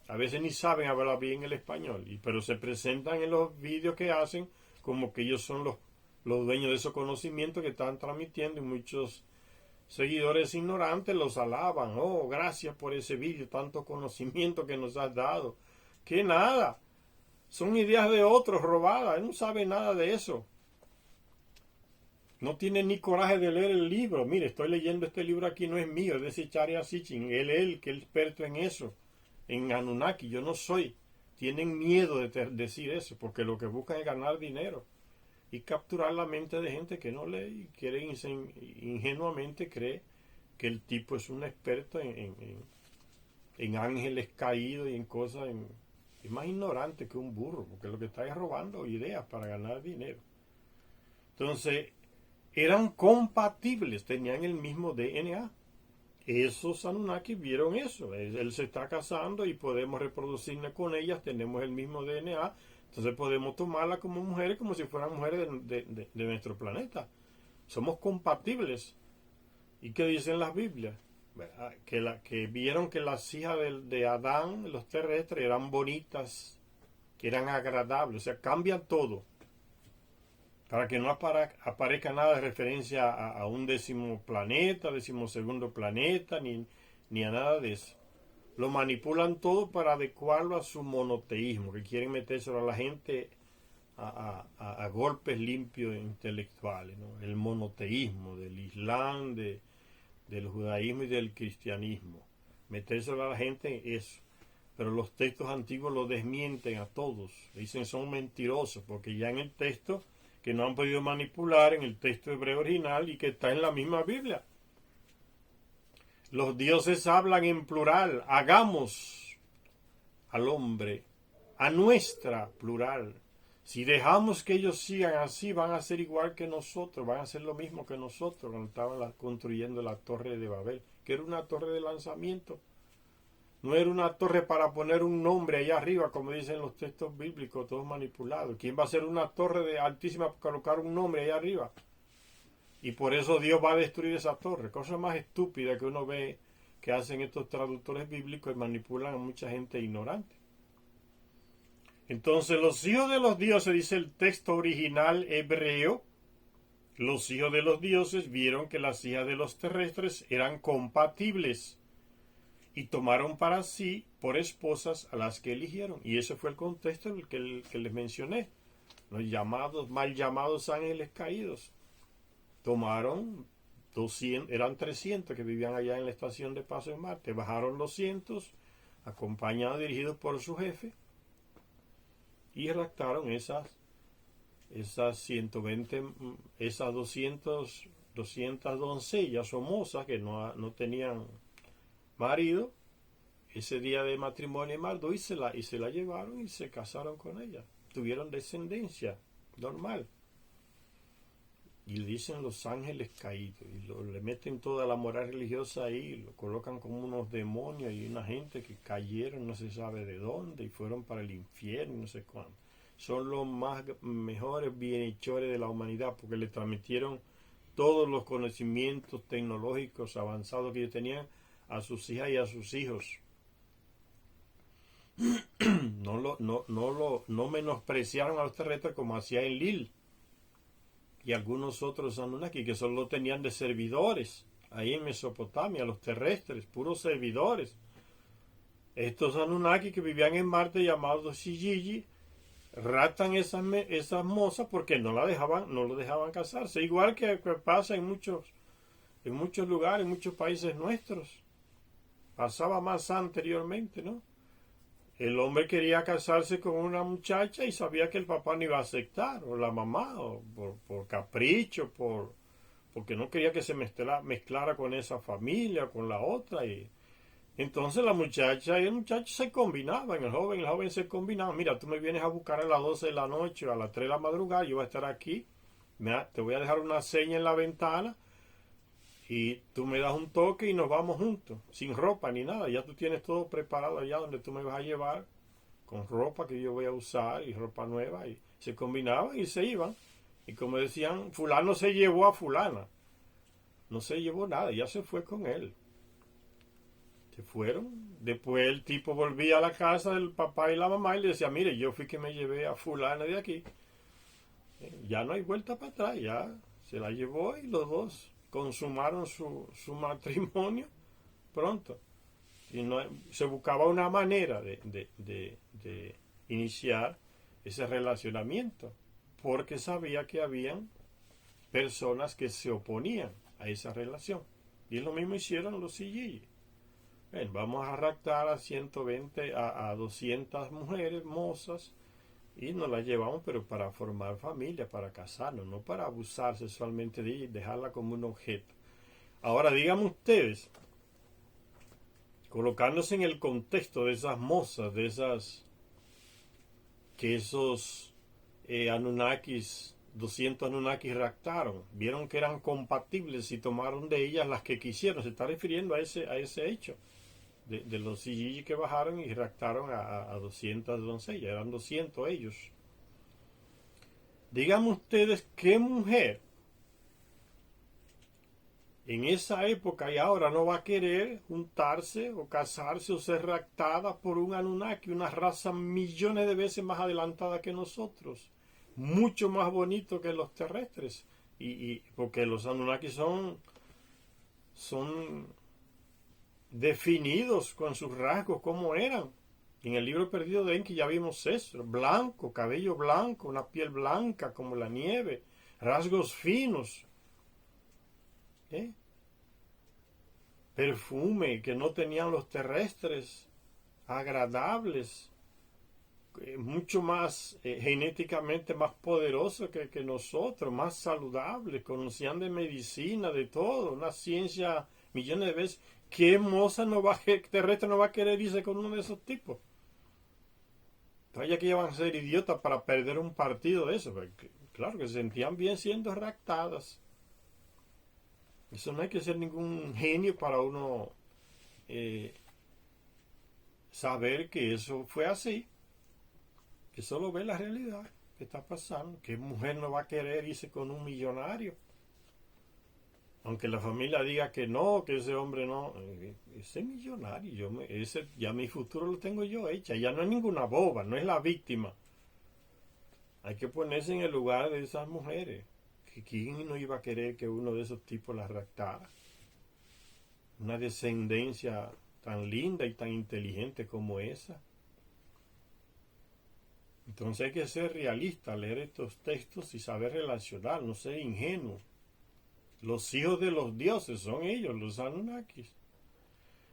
A veces ni saben hablar bien el español, pero se presentan en los vídeos que hacen como que ellos son los dueños de esos conocimientos que están transmitiendo, y muchos seguidores ignorantes los alaban. Oh, gracias por ese vídeo, tanto conocimiento que nos has dado. Que nada, son ideas de otros robadas, él no sabe nada de eso. No tiene ni coraje de leer el libro. Mire, estoy leyendo este libro aquí, no es mío, es de Secharia Sitchin. Él es el que es experto en eso, en Anunnaki. Yo no soy. Tienen miedo de decir eso, porque lo que buscan es ganar dinero y capturar la mente de gente que no lee y quiere ingenuamente cree que el tipo es un experto en ángeles caídos y en cosas. Es más ignorante que un burro, porque lo que está es robando ideas para ganar dinero. Entonces, eran compatibles, tenían el mismo DNA. Esos Anunnaki vieron eso. Él se está casando y podemos reproducirnos con ellas, tenemos el mismo DNA, entonces podemos tomarla como mujeres, como si fueran mujeres de nuestro planeta. Somos compatibles. ¿Y qué dicen las Biblias? Que vieron que las hijas de Adán, los terrestres, eran bonitas, que eran agradables, o sea, cambian todo. Para que no aparezca nada de referencia a un 10º planeta, 12º planeta, ni a nada de eso. Lo manipulan todo para adecuarlo a su monoteísmo, que quieren metérselo a la gente a golpes limpios intelectuales, ¿no? El monoteísmo del Islam, del judaísmo y del cristianismo. Metérselo a la gente eso. Pero los textos antiguos lo desmienten a todos. Dicen son mentirosos, porque ya en el texto que no han podido manipular, en el texto hebreo original y que está en la misma Biblia. Los dioses hablan en plural. Hagamos al hombre a nuestra plural. Si dejamos que ellos sigan así, van a ser igual que nosotros, van a hacer lo mismo que nosotros cuando estaban construyendo la torre de Babel, que era una torre de lanzamiento. No era una torre para poner un nombre allá arriba, como dicen los textos bíblicos, todos manipulados. ¿Quién va a hacer una torre de altísima para colocar un nombre allá arriba? Y por eso Dios va a destruir esa torre. Cosa más estúpida que uno ve que hacen estos traductores bíblicos y manipulan a mucha gente ignorante. Entonces los hijos de los dioses, dice el texto original hebreo, los hijos de los dioses vieron que las hijas de los terrestres eran compatibles y tomaron para sí por esposas a las que eligieron. Y ese fue el contexto que les mencioné. Los mal llamados ángeles caídos eran 300 que vivían allá en la estación de Paso en Marte. Bajaron 200, acompañados, dirigidos por su jefe, y raptaron esas 120, esas 200 doncellas o mozas que no tenían marido. Ese día de matrimonio de Marduk, y se la llevaron y se casaron con ella. Tuvieron descendencia normal. Y le dicen los ángeles caídos. Y le meten toda la moral religiosa ahí. Lo colocan como unos demonios. Y una gente que cayeron no se sabe de dónde. Y fueron para el infierno, no sé cuándo. Son los mejores bienhechores de la humanidad. Porque le transmitieron todos los conocimientos tecnológicos avanzados que ellos tenían a sus hijas y a sus hijos. No menospreciaron a los terrestres como hacía Enlil y algunos otros Anunnaki, que solo tenían de servidores ahí en Mesopotamia, los terrestres, puros servidores. Estos Anunnaki que vivían en Marte, llamados Shijiji, raptan esas mozas porque no lo dejaban casarse, igual que pasa en muchos lugares, en muchos países nuestros. Pasaba más anteriormente, ¿no? El hombre quería casarse con una muchacha y sabía que el papá no iba a aceptar, o la mamá, o por capricho, porque no quería que se mezclara con esa familia, con la otra. Y entonces la muchacha y el muchacho se combinaban, el joven se combinaba. Mira, tú me vienes a buscar a las 12 de la noche o a las 3 de la madrugada, yo voy a estar aquí, te voy a dejar una seña en la ventana, y tú me das un toque y nos vamos juntos, sin ropa ni nada. Ya tú tienes todo preparado allá donde tú me vas a llevar, con ropa que yo voy a usar y ropa nueva. Y se combinaban y se iban. Y como decían, fulano se llevó a fulana. No se llevó nada, ya se fue con él. Se fueron. Después el tipo volvía a la casa del papá y la mamá y le decía, mire, yo fui que me llevé a fulana de aquí. Ya no hay vuelta para atrás, ya se la llevó y los dos consumaron su matrimonio pronto. Y se buscaba una manera de iniciar ese relacionamiento, porque sabía que habían personas que se oponían a esa relación. Y lo mismo hicieron los CGI. Vamos a raptar a 120, a 200 mujeres, mozas, y nos las llevamos, pero para formar familia, para casarnos, no para abusar sexualmente de ella y dejarla como un objeto. Ahora, díganme ustedes, colocándose en el contexto de esas mozas, que esos Anunnakis, 200 Anunnakis raptaron, vieron que eran compatibles y tomaron de ellas las que quisieron. Se está refiriendo a ese hecho de los CGI que bajaron y raptaron a 200 doncellas. Eran 200 ellos. Díganme ustedes qué mujer en esa época y ahora no va a querer juntarse o casarse o ser raptada por un Anunnaki, una raza millones de veces más adelantada que nosotros, mucho más bonito que los terrestres, y porque los Anunnaki son definidos con sus rasgos como eran. En el libro perdido de Enki ya vimos eso: blanco, cabello blanco, una piel blanca como la nieve, rasgos finos, perfume que no tenían los terrestres, agradables, mucho más genéticamente más poderosos que nosotros, más saludables, conocían de medicina, de todo, una ciencia millones de veces. ¿Qué moza terrestre no va a querer irse con uno de esos tipos? Vaya que iban a ser idiotas para perder un partido de eso, porque, claro, que se sentían bien siendo raptadas. Eso no hay que ser ningún genio para uno saber que eso fue así. Eso lo ve la realidad que está pasando. ¿Qué mujer no va a querer irse con un millonario? Aunque la familia diga que no, que ese hombre no. Ese millonario, ya mi futuro lo tengo yo hecha. Ya no es ninguna boba, no es la víctima. Hay que ponerse en el lugar de esas mujeres. ¿Quién no iba a querer que uno de esos tipos la raptara? Una descendencia tan linda y tan inteligente como esa. Entonces hay que ser realista, leer estos textos y saber relacionar, no ser ingenuo. Los hijos de los dioses son ellos, los Anunnakis.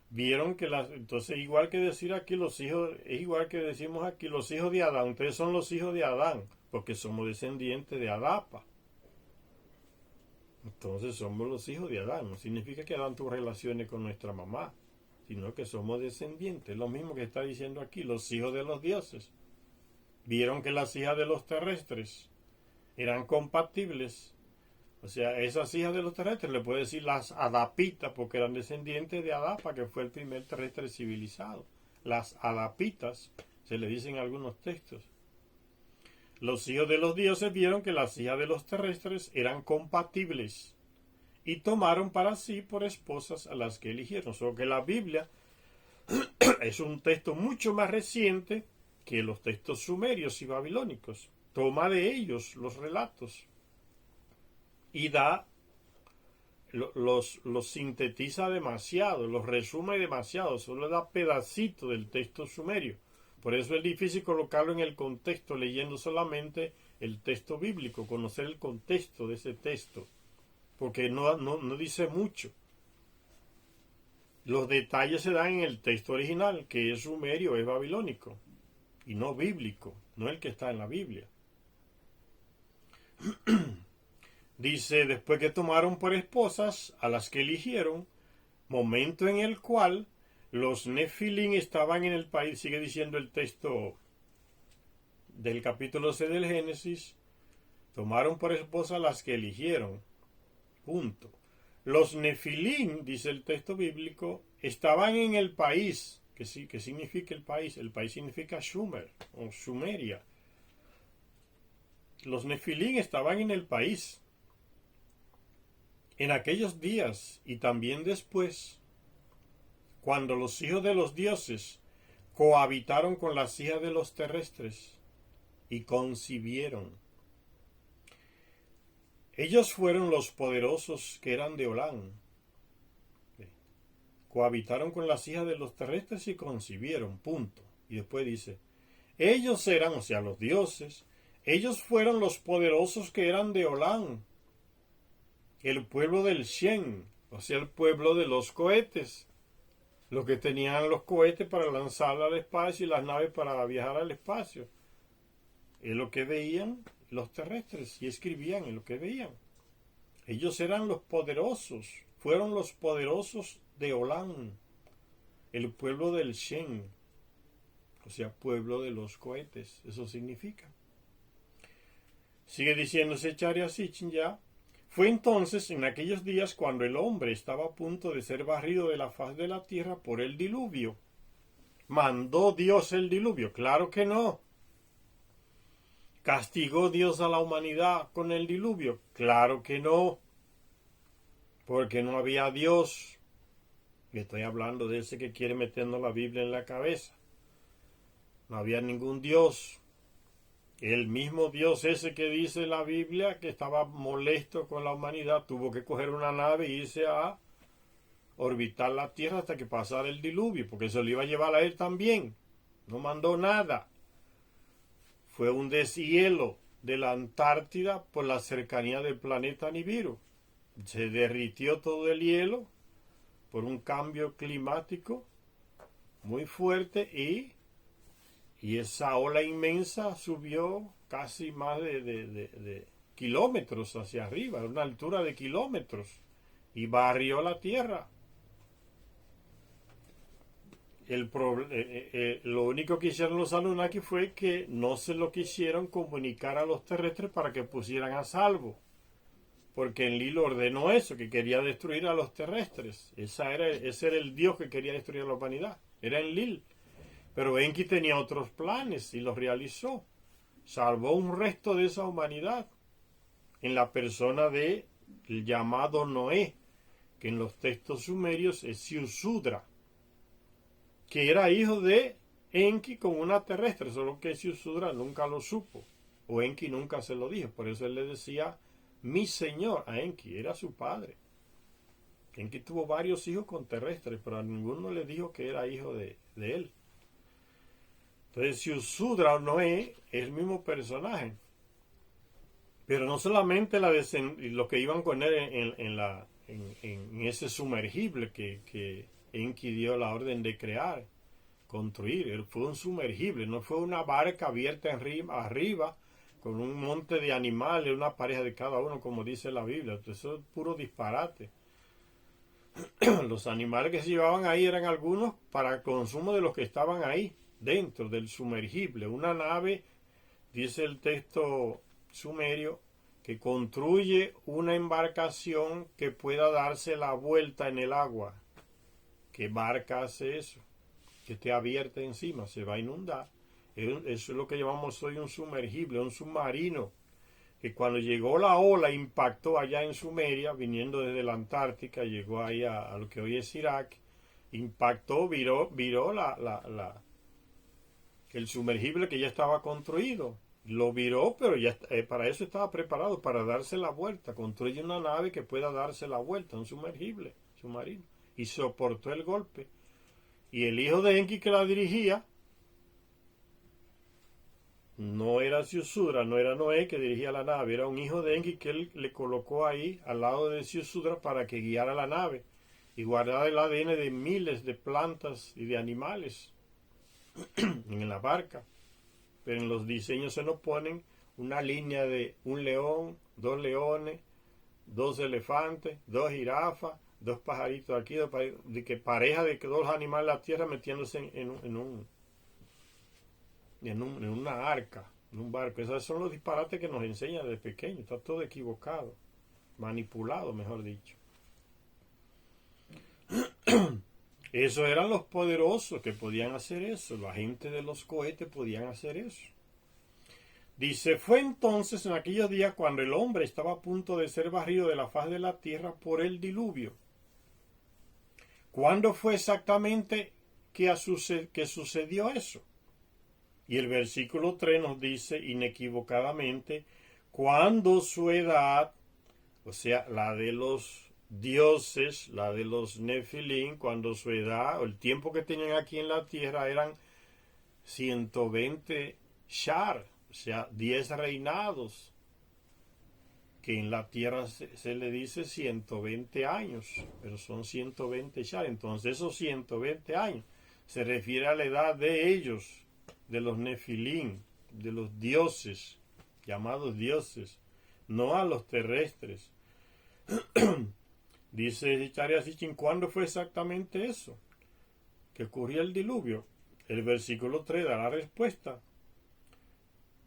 Vieron que entonces igual que decir aquí los hijos, es igual que decimos aquí los hijos de Adán. Ustedes son los hijos de Adán, porque somos descendientes de Adapa. Entonces somos los hijos de Adán. No significa que Adán tuvo relaciones con nuestra mamá, sino que somos descendientes. Lo mismo que está diciendo aquí, los hijos de los dioses. Vieron que las hijas de los terrestres eran compatibles. O sea, esas hijas de los terrestres, le puede decir las adapitas, porque eran descendientes de Adapa, que fue el primer terrestre civilizado. Las adapitas, se le dicen en algunos textos. Los hijos de los dioses vieron que las hijas de los terrestres eran compatibles y tomaron para sí por esposas a las que eligieron. Solo que la Biblia es un texto mucho más reciente que los textos sumerios y babilónicos. Toma de ellos los relatos y los sintetiza demasiado, los resume demasiado, solo da pedacito del texto sumerio. Por eso es difícil colocarlo en el contexto leyendo solamente el texto bíblico, conocer el contexto de ese texto, porque no dice mucho. Los detalles se dan en el texto original, que es sumerio, es babilónico, y no bíblico, no el que está en la Biblia. Dice, después que tomaron por esposas a las que eligieron, momento en el cual los Nefilim estaban en el país, sigue diciendo el texto del capítulo 6 del Génesis, tomaron por esposa a las que eligieron. Punto. Los Nefilim, dice el texto bíblico, estaban en el país. ¿Qué significa el país? El país significa Sumer o Sumeria. Los Nefilim estaban en el país. En aquellos días y también después, cuando los hijos de los dioses cohabitaron con las hijas de los terrestres y concibieron. Ellos fueron los poderosos que eran de Olán. Cohabitaron con las hijas de los terrestres y concibieron, punto. Y después dice, ellos eran, o sea, los dioses, ellos fueron los poderosos que eran de Olán, el pueblo del Shen, o sea, el pueblo de los cohetes, los que tenían los cohetes para lanzar al espacio y las naves para viajar al espacio. Es lo que veían los terrestres y escribían en lo que veían. Ellos eran los poderosos, fueron los poderosos de Olán, el pueblo del Shen, o sea, pueblo de los cohetes, eso significa. Sigue diciéndose Charia Sitchin ya. Fue entonces en aquellos días cuando el hombre estaba a punto de ser barrido de la faz de la tierra por el diluvio. ¿Mandó Dios el diluvio? Claro que no. ¿Castigó Dios a la humanidad con el diluvio? Claro que no. Porque no había Dios. Le estoy hablando de ese que quiere meternos la Biblia en la cabeza. No había ningún Dios. El mismo Dios ese que dice la Biblia que estaba molesto con la humanidad tuvo que coger una nave e irse a orbitar la Tierra hasta que pasara el diluvio, porque se lo iba a llevar a él también. No mandó nada. Fue un deshielo de la Antártida por la cercanía del planeta Nibiru. Se derritió todo el hielo por un cambio climático muy fuerte y esa ola inmensa subió casi más de kilómetros hacia arriba, a una altura de kilómetros, y barrió la Tierra. Lo único que hicieron los Anunnaki fue que no se lo quisieron comunicar a los terrestres para que pusieran a salvo. Porque Enlil ordenó eso, que quería destruir a los terrestres. Ese era el Dios que quería destruir a la humanidad. Era Enlil. Pero Enki tenía otros planes y los realizó. Salvó un resto de esa humanidad en la persona del llamado Noé, que en los textos sumerios es Siusudra, que era hijo de Enki con una terrestre, solo que Siusudra nunca lo supo, o Enki nunca se lo dijo. Por eso él le decía mi señor a Enki, era su padre. Enki tuvo varios hijos con terrestres, pero a ninguno le dijo que era hijo de él. Entonces, Siusudra o Noé es el mismo personaje. Pero no solamente los que iban con él en ese sumergible que Enki dio la orden de crear, construir. Él fue un sumergible, no fue una barca abierta arriba con un monte de animales, una pareja de cada uno, como dice la Biblia. Eso es puro disparate. Los animales que se llevaban ahí eran algunos para el consumo de los que estaban ahí, dentro del sumergible. Una nave, dice el texto sumerio, que construye una embarcación que pueda darse la vuelta en el agua. ¿Qué barca hace eso? Que esté abierta encima, se va a inundar. Eso es lo que llamamos hoy un sumergible, un submarino, que cuando llegó la ola impactó allá en Sumeria, viniendo desde la Antártica, llegó ahí a lo que hoy es Irak, impactó, viró el sumergible que ya estaba construido. Lo viró, pero ya para eso estaba preparado, para darse la vuelta. Construye una nave que pueda darse la vuelta, un sumergible, submarino. Y soportó el golpe. Y el hijo de Enki que la dirigía, no era Ziusudra, no era Noé que dirigía la nave, era un hijo de Enki que él le colocó ahí al lado de Ziusudra para que guiara la nave y guardara el ADN de miles de plantas y de animales en la barca. Pero en los diseños se nos ponen una línea de un león, dos leones, dos elefantes, dos jirafas, dos pajaritos aquí, de que pareja de que dos animales de la tierra metiéndose en una arca, en un barco. Esos son los disparates que nos enseñan desde pequeño. Está todo equivocado, manipulado, mejor dicho. Esos eran los poderosos que podían hacer eso. La gente de los cohetes podían hacer eso. Dice, fue entonces en aquellos días cuando el hombre estaba a punto de ser barrido de la faz de la tierra por el diluvio. ¿Cuándo fue exactamente que sucedió eso? Y el versículo 3 nos dice inequivocadamente, cuando su edad, o sea, la de los dioses, la de los Nefilim, cuando su edad, o el tiempo que tenían aquí en la tierra eran 120 shar, o sea, 10 reinados, que en la tierra se le dice 120 años, pero son 120 shar. Entonces esos 120 años se refiere a la edad de ellos, de los Nefilim, de los dioses, llamados dioses, no a los terrestres. Dice Charia Sitchin, ¿cuándo fue exactamente eso? Que ocurrió el diluvio. El versículo 3 da la respuesta.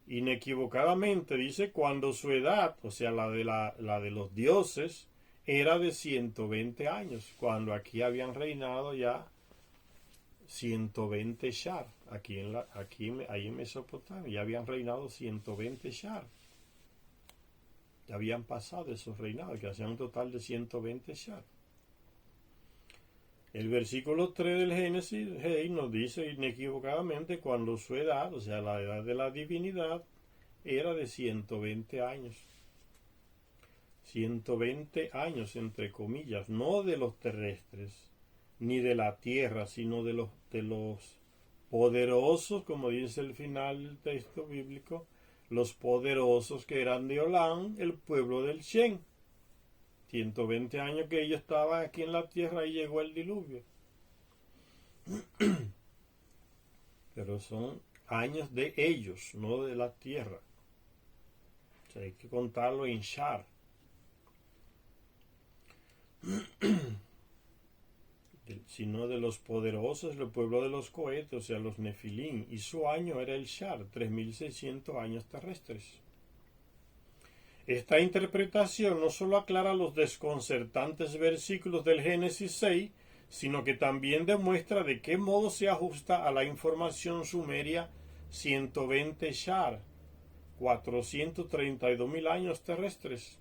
Inequivocadamente dice cuando su edad, o sea, la de los dioses, era de 120 años, cuando aquí habían reinado ya 120 shar. Ahí en Mesopotamia ya habían reinado 120 shar. Ya habían pasado esos reinados, que hacían un total de 120 shar. El versículo 3 del Génesis nos dice inequivocadamente cuando su edad, o sea, la edad de la divinidad, era de 120 años. 120 años, entre comillas, no de los terrestres, ni de la tierra, sino de los poderosos, como dice el final del texto bíblico, los poderosos que eran de Olán, el pueblo del Shen. 120 años que ellos estaban aquí en la tierra y llegó el diluvio. Pero son años de ellos, no de la tierra. O sea, hay que contarlo en shar. Sino de los poderosos, el pueblo de los cohetes, o sea, los Nefilim, y su año era el Shar, 3600 años terrestres. Esta interpretación no solo aclara los desconcertantes versículos del Génesis 6, sino que también demuestra de qué modo se ajusta a la información sumeria 120 Shar, 432.000 años terrestres.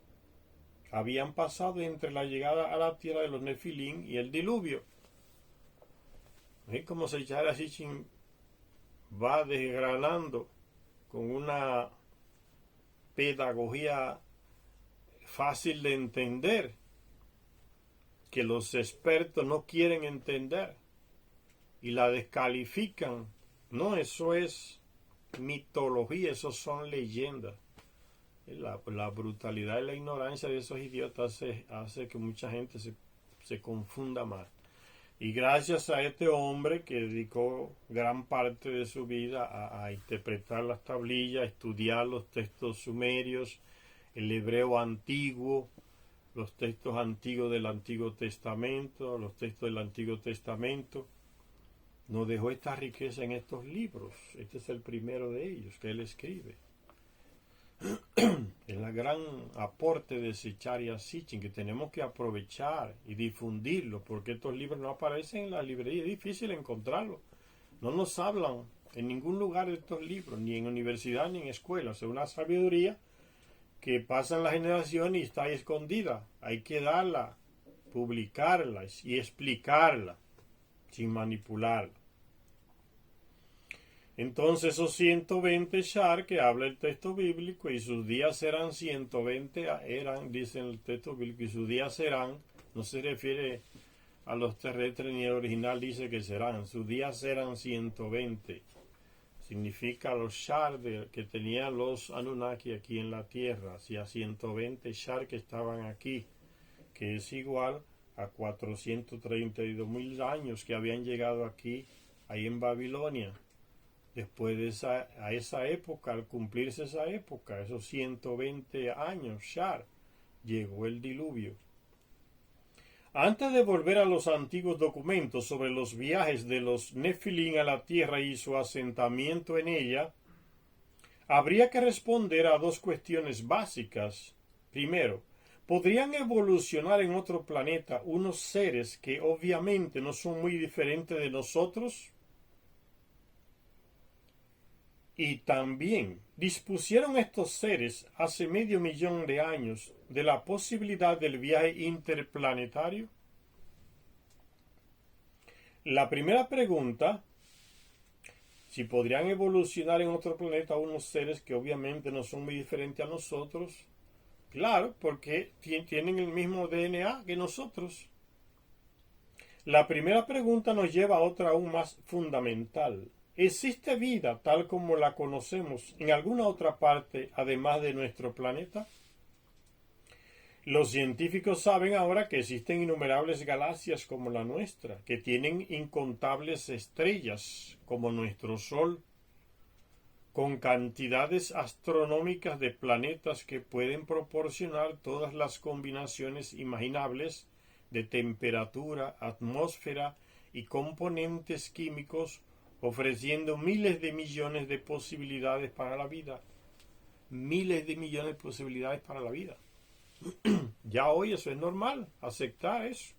Habían pasado entre la llegada a la tierra de los Nefilim y el diluvio. ¿Ven cómo Charia Sitchin va desgranando con una pedagogía fácil de entender, que los expertos no quieren entender y la descalifican? No, eso es mitología, eso son leyendas. La brutalidad y la ignorancia de esos idiotas hace que mucha gente se confunda más. Y gracias a este hombre que dedicó gran parte de su vida a interpretar las tablillas, a estudiar los textos sumerios, el hebreo antiguo, los textos antiguos del Antiguo Testamento, los textos del Antiguo Testamento, nos dejó esta riqueza en estos libros. Este es el primero de ellos que él escribe. Es el gran aporte de Zecharia Sitchin que tenemos que aprovechar y difundirlo, porque estos libros no aparecen en la librería, es difícil encontrarlos. No nos hablan en ningún lugar de estos libros, ni en universidad ni en escuela. Es una sabiduría que pasa en la generación y está ahí escondida. Hay que darla, publicarla y explicarla sin manipularla. Entonces esos 120 shar que habla el texto bíblico y sus días serán 120, dice el texto bíblico, y sus días serán, no se refiere a los terrestres ni el original dice que serán, sus días serán 120. Significa los shar que tenían los Anunnaki aquí en la tierra, hacia 120 shar que estaban aquí, que es igual a 432,000 años que habían llegado aquí, ahí en Babilonia. Después de esa época, al cumplirse esa época, esos 120 años, Shar, llegó el diluvio. Antes de volver a los antiguos documentos sobre los viajes de los Nefilim a la tierra y su asentamiento en ella, habría que responder a dos cuestiones básicas. Primero, ¿podrían evolucionar en otro planeta unos seres que obviamente no son muy diferentes de nosotros? Y también, ¿dispusieron estos seres hace 500,000 de años de la posibilidad del viaje interplanetario? La primera pregunta, si podrían evolucionar en otro planeta unos seres que obviamente no son muy diferentes a nosotros, claro, porque tienen el mismo DNA que nosotros. La primera pregunta nos lleva a otra aún más fundamental. ¿Existe vida tal como la conocemos en alguna otra parte además de nuestro planeta? Los científicos saben ahora que existen innumerables galaxias como la nuestra, que tienen incontables estrellas como nuestro Sol, con cantidades astronómicas de planetas que pueden proporcionar todas las combinaciones imaginables de temperatura, atmósfera y componentes químicos, ofreciendo miles de millones de posibilidades para la vida. Miles de millones de posibilidades para la vida. Ya hoy eso es normal, aceptar eso.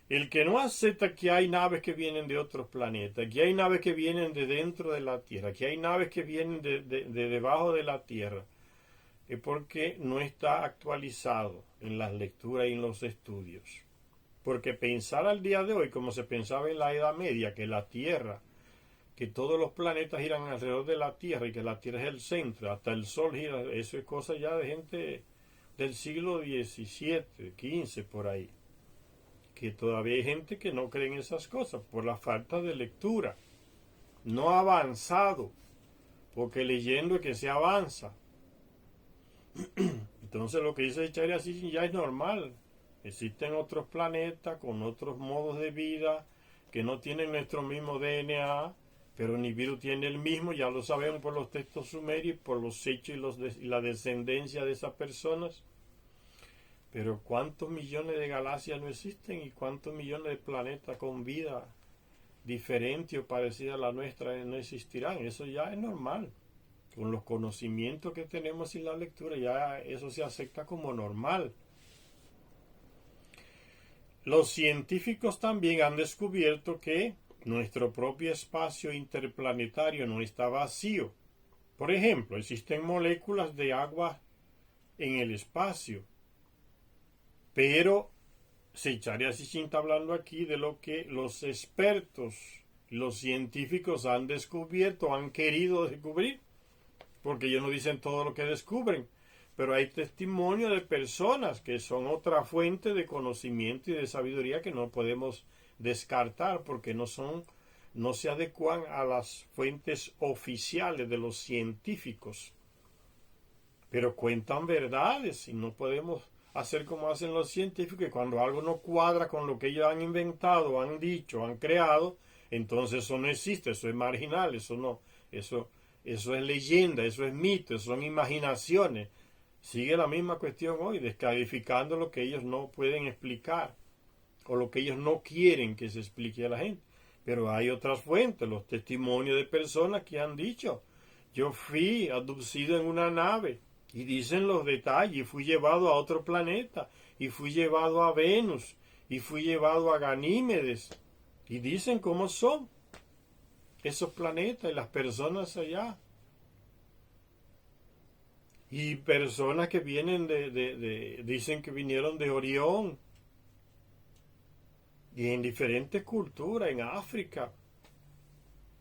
El que no acepta que hay naves que vienen de otros planetas, que hay naves que vienen de dentro de la Tierra, que hay naves que vienen de debajo de la Tierra, es porque no está actualizado en las lecturas y en los estudios. Porque pensar al día de hoy, como se pensaba en la Edad Media, que la Tierra, que todos los planetas giran alrededor de la Tierra y que la Tierra es el centro, hasta el Sol gira, eso es cosa ya de gente del siglo XVII, XV, por ahí. Que todavía hay gente que no cree en esas cosas por la falta de lectura. No ha avanzado, porque leyendo es que se avanza. Entonces lo que dice Zecharia Sitchin ya es normal. Existen otros planetas con otros modos de vida que no tienen nuestro mismo DNA, pero Nibiru tiene el mismo, ya lo sabemos por los textos sumerios, por los hechos y la descendencia de esas personas. Pero ¿cuántos millones de galaxias no existen y cuántos millones de planetas con vida diferente o parecida a la nuestra no existirán? Eso ya es normal. Con los conocimientos que tenemos y la lectura, ya eso se acepta como normal. Los científicos también han descubierto que nuestro propio espacio interplanetario no está vacío. Por ejemplo, existen moléculas de agua en el espacio. Pero Zecharia Sitchin está hablando aquí de lo que los expertos, los científicos han descubierto, han querido descubrir, porque ellos no dicen todo lo que descubren, pero hay testimonio de personas que son otra fuente de conocimiento y de sabiduría que no podemos descartar porque no se adecuan a las fuentes oficiales de los científicos. pero cuentan verdades y no podemos hacer como hacen los científicos, que cuando algo no cuadra con lo que ellos han inventado, han dicho, han creado, entonces eso no existe, eso es marginal, eso no, eso es leyenda, eso es mito, eso son imaginaciones. Sigue la misma cuestión hoy, descalificando lo que ellos no pueden explicar o lo que ellos no quieren que se explique a la gente. Pero hay otras fuentes, los testimonios de personas que han dicho, yo fui abducido en una nave, y dicen los detalles, y fui llevado a otro planeta, y fui llevado a Venus, y fui llevado a Ganímedes, y dicen cómo son esos planetas y las personas allá. Y personas que vienen dicen que vinieron de Orión, y en diferentes culturas, en África.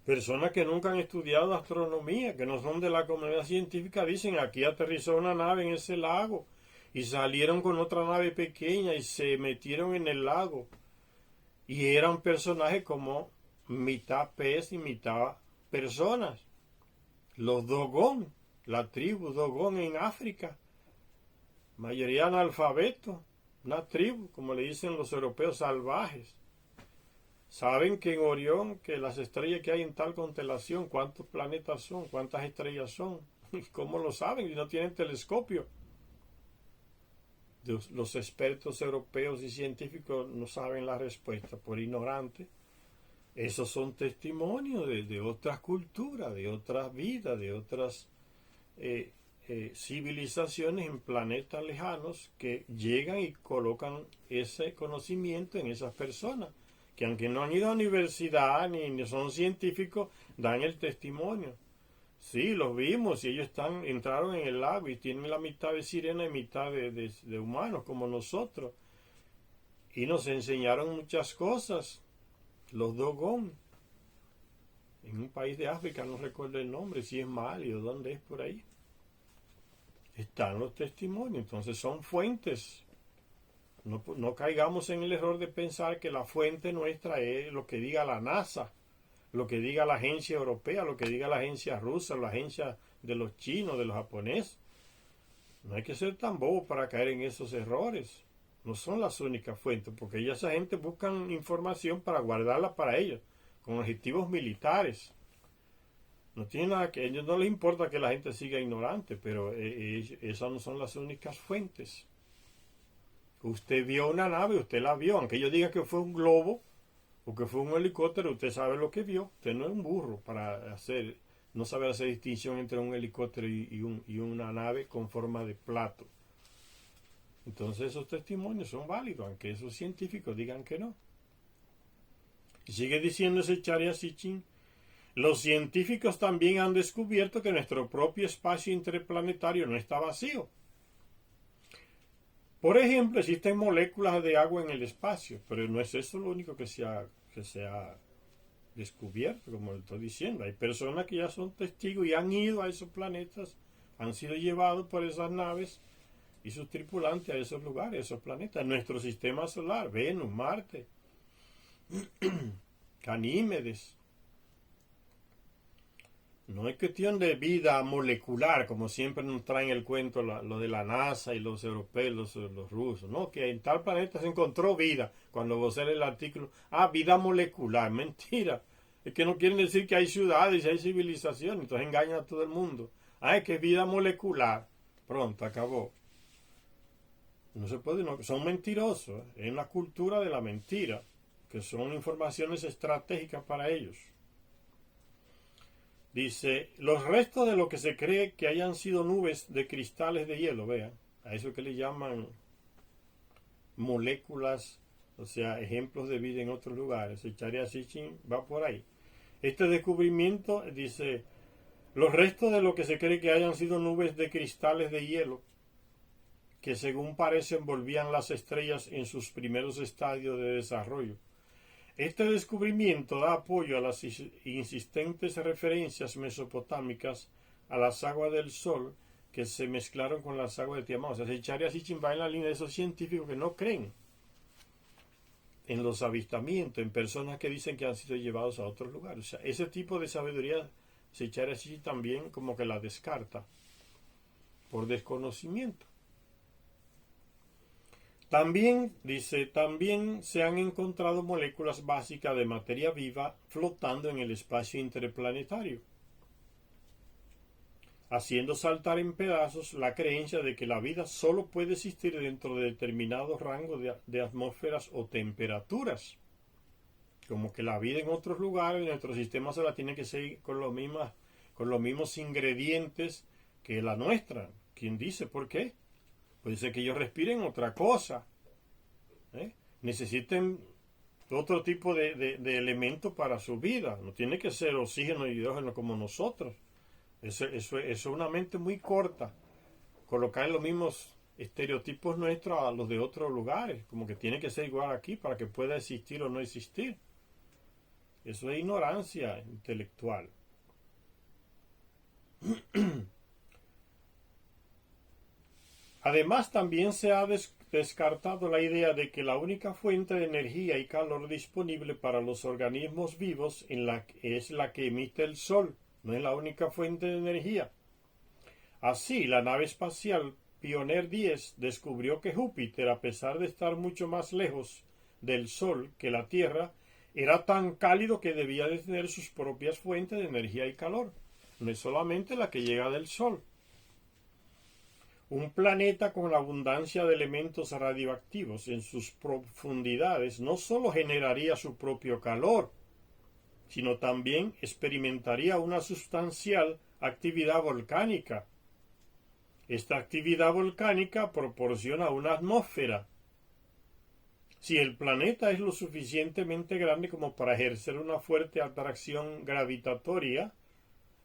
Personas que nunca han estudiado astronomía, que no son de la comunidad científica, dicen aquí aterrizó una nave en ese lago y salieron con otra nave pequeña y se metieron en el lago. Y eran personajes como mitad pez y mitad personas. Los Dogón, la tribu Dogón en África, mayoría analfabetos, una tribu, como le dicen los europeos, salvajes. Saben que en Orión, que las estrellas que hay en tal constelación, cuántos planetas son, cuántas estrellas son. ¿Cómo lo saben? Y no tienen telescopio. Los expertos europeos y científicos no saben la respuesta por ignorantes. Esos son testimonios de otras culturas, de otras vidas, de otras civilizaciones en planetas lejanos que llegan y colocan ese conocimiento en esas personas, que aunque no han ido a universidad ni son científicos, dan el testimonio. Sí, los vimos y ellos entraron en el lago y tienen la mitad de sirena y mitad de humanos como nosotros. Y nos enseñaron muchas cosas. Los Dogón, en un país de África, no recuerdo el nombre, si es Mali o dónde es por ahí. Están los testimonios, entonces son fuentes. No caigamos en el error de pensar que la fuente nuestra es lo que diga la NASA, lo que diga la agencia europea, lo que diga la agencia rusa, la agencia de los chinos, de los japoneses. No hay que ser tan bobo para caer en esos errores. No son las únicas fuentes, porque esa gente buscan información para guardarla para ellos, con objetivos militares. No tiene nada que a ellos no les importa que la gente siga ignorante, pero esas no son las únicas fuentes. Usted vio una nave, usted la vio, aunque ellos digan que fue un globo o que fue un helicóptero, usted sabe lo que vio. Usted no es un burro para no saber hacer distinción entre un helicóptero y una nave con forma de plato. Entonces esos testimonios son válidos, aunque esos científicos digan que no. Y sigue diciendo ese Charya Sitchin, los científicos también han descubierto que nuestro propio espacio interplanetario no está vacío. Por ejemplo, existen moléculas de agua en el espacio, pero no es eso lo único que se ha descubierto, como le estoy diciendo. Hay personas que ya son testigos y han ido a esos planetas, han sido llevados por esas naves y sus tripulantes a esos lugares, a esos planetas. Nuestro sistema solar, Venus, Marte, Ganímedes. No es cuestión de vida molecular, como siempre nos traen el cuento lo de la NASA y los europeos, los rusos, ¿no? Que en tal planeta se encontró vida. Cuando vos lees el artículo, vida molecular. Mentira. Es que no quieren decir que hay ciudades y hay civilización, entonces engañan a todo el mundo. Es que es vida molecular. Pronto, acabó. No se puede, no, son mentirosos. Es la cultura de la mentira, que son informaciones estratégicas para ellos. Dice, los restos de lo que se cree que hayan sido nubes de cristales de hielo, vean, a eso que le llaman moléculas, o sea, ejemplos de vida en otros lugares. El Charya Sitchin va por ahí. Este descubrimiento, dice, los restos de lo que se cree que hayan sido nubes de cristales de hielo, que según parece envolvían las estrellas en sus primeros estadios de desarrollo. Este descubrimiento da apoyo a las insistentes referencias mesopotámicas a las aguas del sol que se mezclaron con las aguas de Tiamat. O sea, se Charya Sitchin va en la línea de esos científicos que no creen en los avistamientos, en personas que dicen que han sido llevados a otros lugares. O sea, ese tipo de sabiduría se Charya Sitchin también como que la descarta, por desconocimiento. También, dice, también se han encontrado moléculas básicas de materia viva flotando en el espacio interplanetario, haciendo saltar en pedazos la creencia de que la vida solo puede existir dentro de determinados rangos de atmósferas o temperaturas. Como que la vida en otros lugares de nuestro sistema solar tiene que ser con los mismos ingredientes que la nuestra. ¿Quién dice por qué? Puede ser que ellos respiren otra cosa. Necesiten otro tipo de elemento para su vida. No tiene que ser oxígeno y hidrógeno como nosotros. Eso es una mente muy corta. Colocar los mismos estereotipos nuestros a los de otros lugares. Como que tiene que ser igual aquí para que pueda existir o no existir. Eso es ignorancia intelectual. Además, también se ha descartado la idea de que la única fuente de energía y calor disponible para los organismos vivos es la que emite el Sol. No es la única fuente de energía. Así, la nave espacial Pioneer 10 descubrió que Júpiter, a pesar de estar mucho más lejos del Sol que la Tierra, era tan cálido que debía de tener sus propias fuentes de energía y calor. No es solamente la que llega del Sol. Un planeta con la abundancia de elementos radioactivos en sus profundidades no sólo generaría su propio calor, sino también experimentaría una sustancial actividad volcánica. Esta actividad volcánica proporciona una atmósfera. Si el planeta es lo suficientemente grande como para ejercer una fuerte atracción gravitatoria,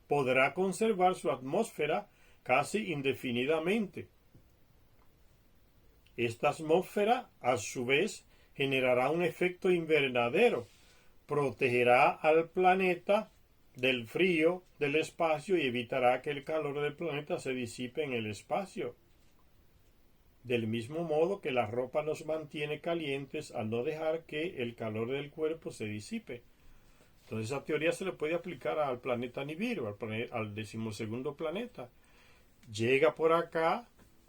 podrá conservar su atmósfera casi indefinidamente. Esta atmósfera, a su vez, generará un efecto invernadero, protegerá al planeta del frío del espacio y evitará que el calor del planeta se disipe en el espacio. Del mismo modo que la ropa nos mantiene calientes al no dejar que el calor del cuerpo se disipe. Entonces esa teoría se le puede aplicar al planeta Nibiru, al 12º planeta. Llega por acá,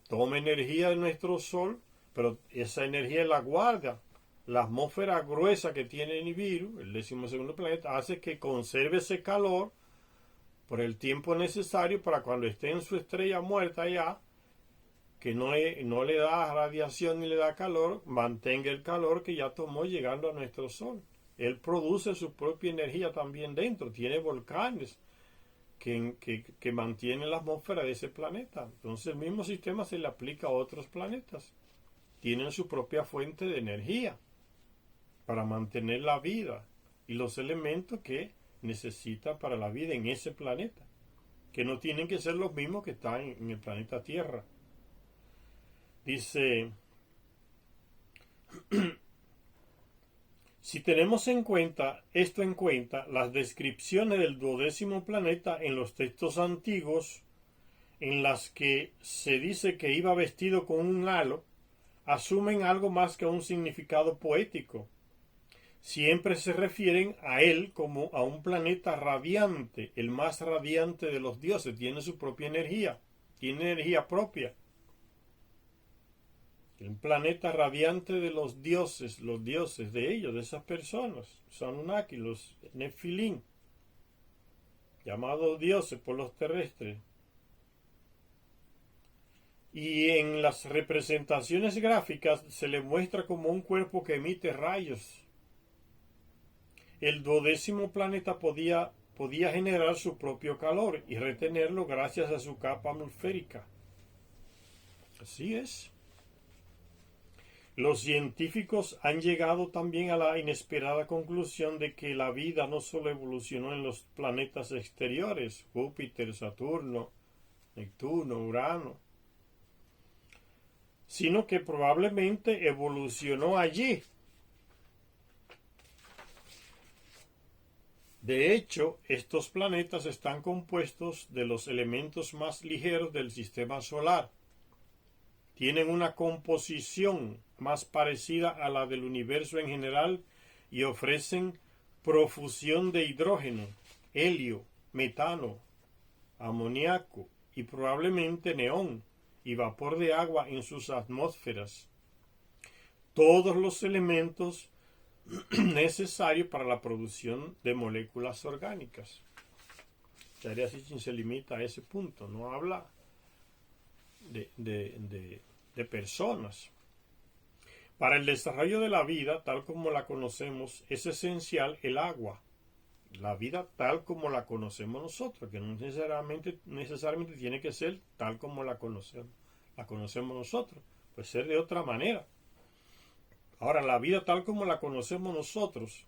toma energía de nuestro Sol, pero esa energía la guarda. La atmósfera gruesa que tiene Nibiru, el 12º planeta, hace que conserve ese calor por el tiempo necesario para cuando esté en su estrella muerta ya, que no le da radiación ni le da calor, mantenga el calor que ya tomó llegando a nuestro Sol. Él produce su propia energía también dentro, tiene volcanes que mantienen la atmósfera de ese planeta. Entonces el mismo sistema se le aplica a otros planetas. Tienen su propia fuente de energía para mantener la vida y los elementos que necesitan para la vida en ese planeta, que no tienen que ser los mismos que están en el planeta Tierra. Dice, si tenemos esto en cuenta, las descripciones del 12º planeta en los textos antiguos, en las que se dice que iba vestido con un halo, asumen algo más que un significado poético. Siempre se refieren a él como a un planeta radiante, el más radiante de los dioses. Tiene su propia energía, tiene energía propia. El planeta radiante de los dioses de ellos, de esas personas, son Anunnaki, los Nefilim, llamados dioses por los terrestres. Y en las representaciones gráficas se le muestra como un cuerpo que emite rayos. El 12º planeta podía generar su propio calor y retenerlo gracias a su capa atmosférica. Así es. Los científicos han llegado también a la inesperada conclusión de que la vida no solo evolucionó en los planetas exteriores, Júpiter, Saturno, Neptuno, Urano, sino que probablemente evolucionó allí. De hecho, estos planetas están compuestos de los elementos más ligeros del sistema solar. Tienen una composición más parecida a la del universo en general y ofrecen profusión de hidrógeno, helio, metano, amoníaco y probablemente neón, y vapor de agua en sus atmósferas. Todos los elementos necesarios para la producción de moléculas orgánicas. Charia Sitchin se limita a ese punto, no habla de personas. Para el desarrollo de la vida, tal como la conocemos, es esencial el agua. La vida tal como la conocemos nosotros, que no necesariamente tiene que ser tal como la conocemos nosotros, puede ser de otra manera. Ahora, la vida tal como la conocemos nosotros,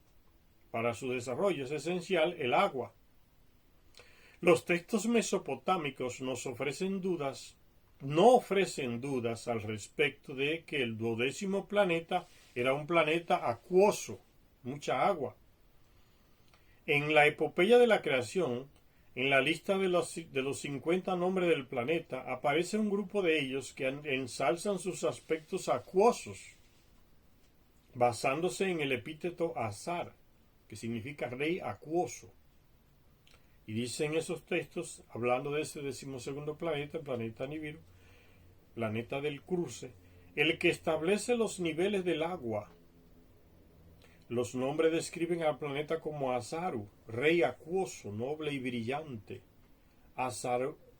para su desarrollo es esencial el agua. Los textos mesopotámicos no ofrecen dudas al respecto de que el 12º planeta era un planeta acuoso, mucha agua. En la epopeya de la creación, en la lista de los 50 nombres del planeta, aparece un grupo de ellos que ensalzan sus aspectos acuosos, basándose en el epíteto Azar, que significa rey acuoso. Y dicen esos textos, hablando de ese 12º planeta, el planeta Nibiru, planeta del cruce, el que establece los niveles del agua. Los nombres describen al planeta como Azaru, rey acuoso, noble y brillante.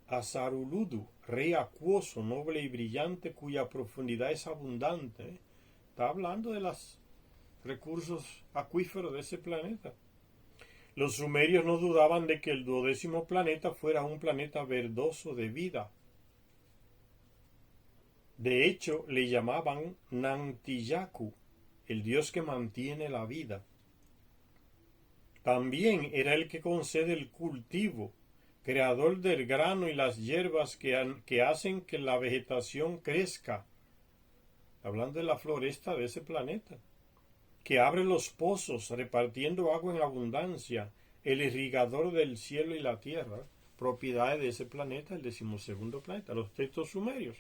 Azaruludu, rey acuoso, noble y brillante, cuya profundidad es abundante. Está hablando de los recursos acuíferos de ese planeta. Los sumerios no dudaban de que el 12º planeta fuera un planeta verdoso de vida. De hecho, le llamaban Nantiyaku, el dios que mantiene la vida. También era el que concede el cultivo, creador del grano y las hierbas que hacen que la vegetación crezca. Hablando de la floresta de ese planeta. Que abre los pozos, repartiendo agua en abundancia, el irrigador del cielo y la tierra, propiedades de ese planeta, el 12º planeta, los textos sumerios.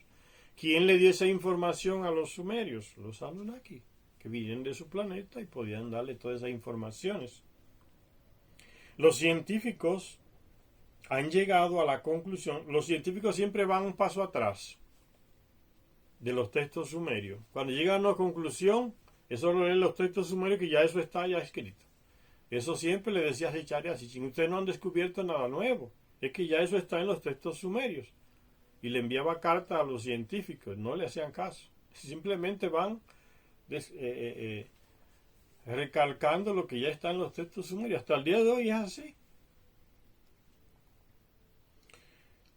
¿Quién le dio esa información a los sumerios? Los Anunnaki, que vienen de su planeta y podían darle todas esas informaciones. Los científicos han llegado a la conclusión, los científicos siempre van un paso atrás de los textos sumerios. Cuando llegan a una conclusión, eso lo leen los textos sumerios, que ya eso está ya escrito. Eso siempre le decía a Charia Sitchin, ustedes no han descubierto nada nuevo, es que ya eso está en los textos sumerios. Y le enviaba cartas a los científicos, no le hacían caso. Simplemente van recalcando lo que ya está en los textos sumerios. Hasta el día de hoy es así.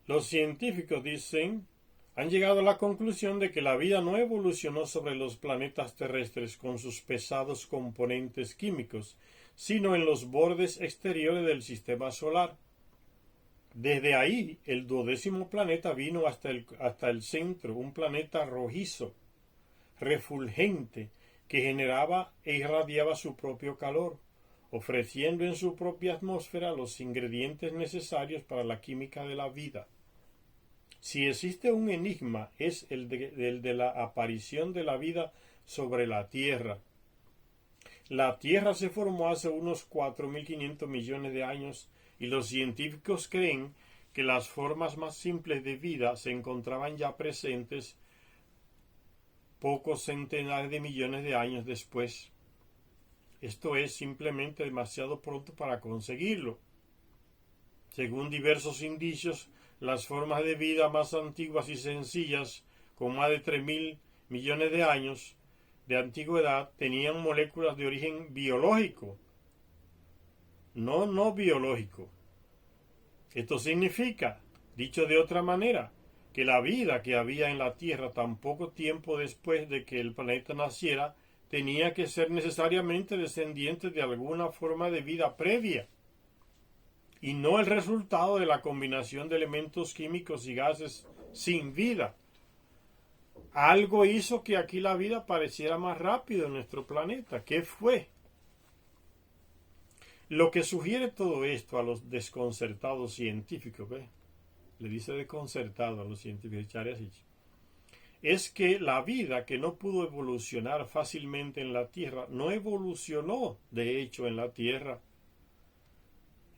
Los científicos dicen, han llegado a la conclusión de que la vida no evolucionó sobre los planetas terrestres con sus pesados componentes químicos, sino en los bordes exteriores del sistema solar. Desde ahí, el 12º planeta vino hasta el centro, un planeta rojizo, refulgente, que generaba e irradiaba su propio calor, ofreciendo en su propia atmósfera los ingredientes necesarios para la química de la vida. Si existe un enigma, es el de la aparición de la vida sobre la Tierra. La Tierra se formó hace unos 4.500 millones de años y los científicos creen que las formas más simples de vida se encontraban ya presentes pocos centenares de millones de años después. Esto es simplemente demasiado pronto para conseguirlo. Según diversos indicios, las formas de vida más antiguas y sencillas, con más de 3.000 millones de años de antigüedad, tenían moléculas de origen biológico, no biológico. Esto significa, dicho de otra manera, que la vida que había en la Tierra tan poco tiempo después de que el planeta naciera tenía que ser necesariamente descendiente de alguna forma de vida previa, y no el resultado de la combinación de elementos químicos y gases sin vida. Algo hizo que aquí la vida pareciera más rápido en nuestro planeta. ¿Qué fue? Lo que sugiere todo esto a los desconcertados científicos, ¿ve? Le dice desconcertado a los científicos, es que la vida que no pudo evolucionar fácilmente en la Tierra, no evolucionó de hecho en la Tierra.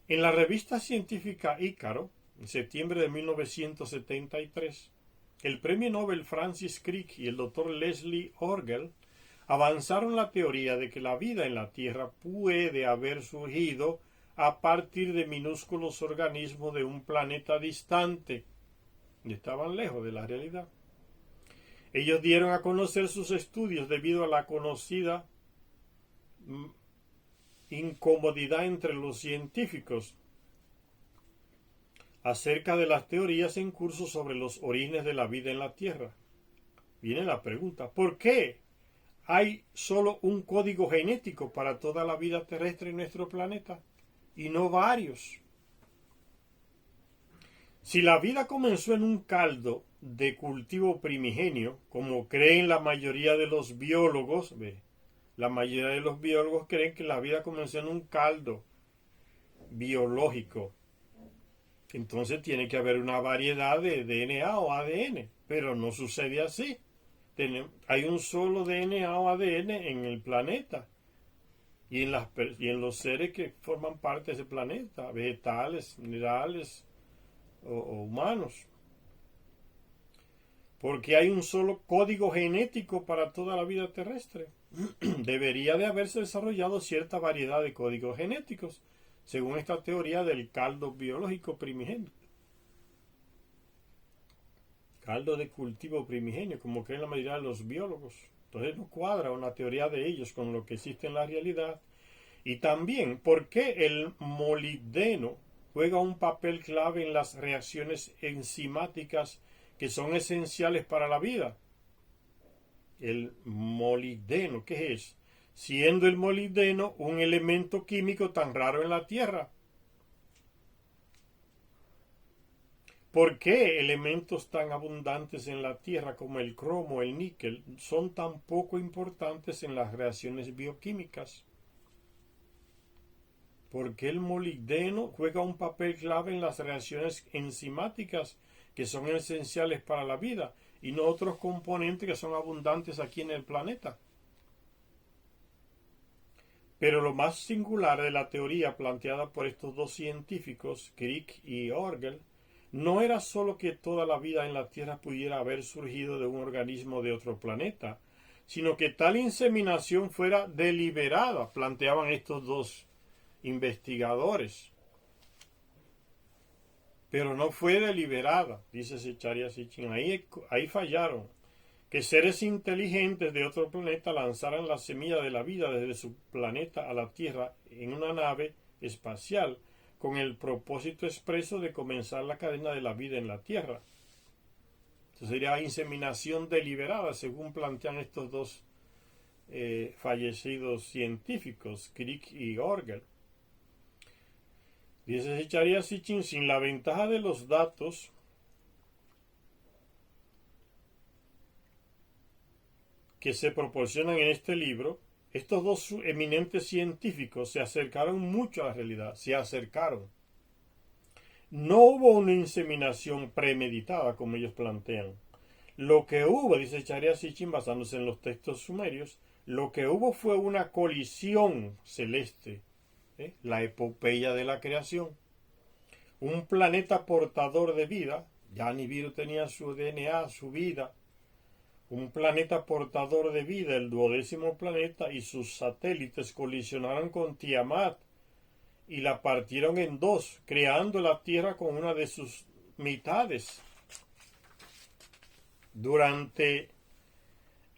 En la revista científica Ícaro, en septiembre de 1973, el premio Nobel Francis Crick y el doctor Leslie Orgel avanzaron la teoría de que la vida en la Tierra puede haber surgido a partir de minúsculos organismos de un planeta distante, y estaban lejos de la realidad. Ellos dieron a conocer sus estudios debido a la conocida incomodidad entre los científicos acerca de las teorías en curso sobre los orígenes de la vida en la Tierra. Viene la pregunta, ¿por qué hay solo un código genético para toda la vida terrestre en nuestro planeta y no varios? Si la vida comenzó en un caldo de cultivo primigenio, como creen la mayoría de los biólogos, la mayoría de los biólogos creen que la vida comenzó en un caldo biológico. Entonces tiene que haber una variedad de DNA o ADN, pero no sucede así. Hay un solo DNA o ADN en el planeta y en los seres que forman parte de ese planeta, vegetales, minerales o humanos. Porque hay un solo código genético para toda la vida terrestre. Debería de haberse desarrollado cierta variedad de códigos genéticos, según esta teoría del caldo biológico primigenio. Caldo de cultivo primigenio, como creen la mayoría de los biólogos. Entonces no cuadra una teoría de ellos con lo que existe en la realidad. Y también, ¿por qué el molibdeno juega un papel clave en las reacciones enzimáticas que son esenciales para la vida? El molibdeno, ¿qué es? Siendo el molibdeno un elemento químico tan raro en la Tierra. ¿Por qué elementos tan abundantes en la Tierra como el cromo o el níquel son tan poco importantes en las reacciones bioquímicas? ¿Por qué el molibdeno juega un papel clave en las reacciones enzimáticas que son esenciales para la vida y no otros componentes que son abundantes aquí en el planeta? Pero lo más singular de la teoría planteada por estos dos científicos, Crick y Orgel, no era sólo que toda la vida en la Tierra pudiera haber surgido de un organismo de otro planeta, sino que tal inseminación fuera deliberada, planteaban estos dos investigadores. Pero no fue deliberada, dice Zecharia Sitchin. Ahí fallaron. Que seres inteligentes de otro planeta lanzaran la semilla de la vida desde su planeta a la Tierra en una nave espacial con el propósito expreso de comenzar la cadena de la vida en la Tierra. Esto sería inseminación deliberada, según plantean estos dos fallecidos científicos, Crick y Orgel. Dice Zecharia Sitchin, sin la ventaja de los datos que se proporcionan en este libro, estos dos eminentes científicos se acercaron mucho a la realidad, se acercaron. No hubo una inseminación premeditada como ellos plantean. Lo que hubo, dice Zecharia Sitchin basándose en los textos sumerios, lo que hubo fue una colisión celeste, la epopeya de la creación. Un planeta portador de vida, ya Nibiru tenía su DNA, su vida, un planeta portador de vida, el 12º planeta, y sus satélites colisionaron con Tiamat y la partieron en dos, creando la Tierra con una de sus mitades. Durante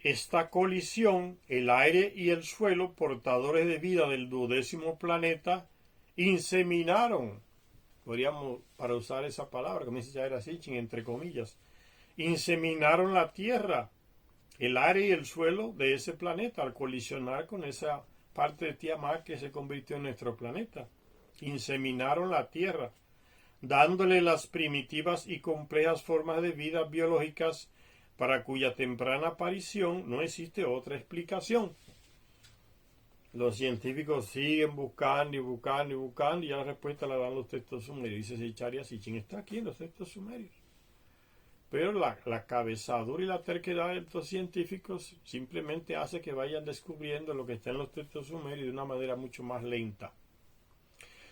esta colisión, el aire y el suelo, portadores de vida del 12º planeta, inseminaron, podríamos, para usar esa palabra, como dice Zecharia Sitchin, entre comillas, inseminaron la Tierra, el aire y el suelo de ese planeta al colisionar con esa parte de Tiamat que se convirtió en nuestro planeta. Inseminaron la Tierra, dándole las primitivas y complejas formas de vida biológicas para cuya temprana aparición no existe otra explicación. Los científicos siguen buscando y buscando y buscando y ya la respuesta la dan los textos sumerios. Dice Zecharia Sitchin, está aquí en los textos sumerios. Pero la cabezadura y la terquedad de estos científicos simplemente hace que vayan descubriendo lo que está en los textos sumerios de una manera mucho más lenta.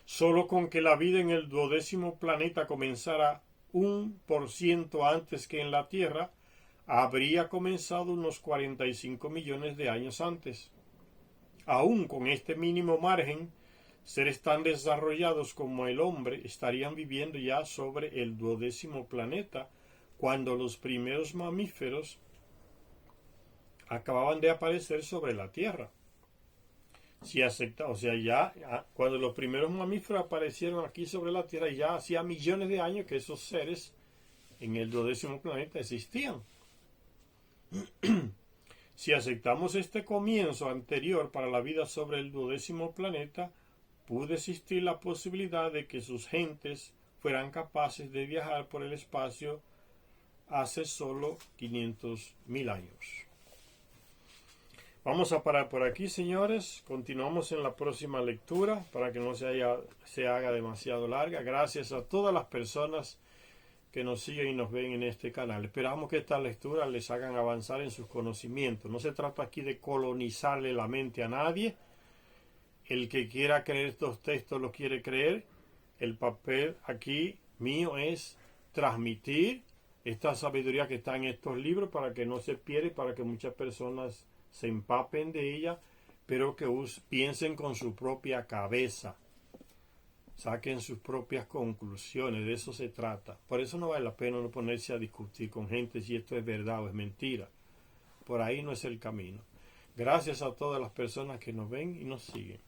Solo con que la vida en el 12º planeta comenzara 1% antes que en la Tierra, habría comenzado unos 45 millones de años antes. Aún con este mínimo margen, seres tan desarrollados como el hombre estarían viviendo ya sobre el 12º planeta, cuando los primeros mamíferos acababan de aparecer sobre la Tierra. Si acepta, o sea, ya cuando los primeros mamíferos aparecieron aquí sobre la Tierra, ya hacía millones de años que esos seres en el 12º planeta existían. Si aceptamos este comienzo anterior para la vida sobre el 12º planeta, pudo existir la posibilidad de que sus gentes fueran capaces de viajar por el espacio hace solo 500.000 años. Vamos a parar por aquí, señores. Continuamos en la próxima lectura para que no se haga demasiado larga. Gracias a todas las personas que nos siguen y nos ven en este canal. Esperamos que estas lecturas les hagan avanzar en sus conocimientos. No se trata aquí de colonizarle la mente a nadie. El que quiera creer estos textos los quiere creer. El papel aquí mío es transmitir esta sabiduría que está en estos libros para que no se pierda y para que muchas personas se empapen de ella, pero que piensen con su propia cabeza, saquen sus propias conclusiones. De eso se trata. Por eso no vale la pena no ponerse a discutir con gente si esto es verdad o es mentira. Por ahí no es el camino. Gracias a todas las personas que nos ven y nos siguen.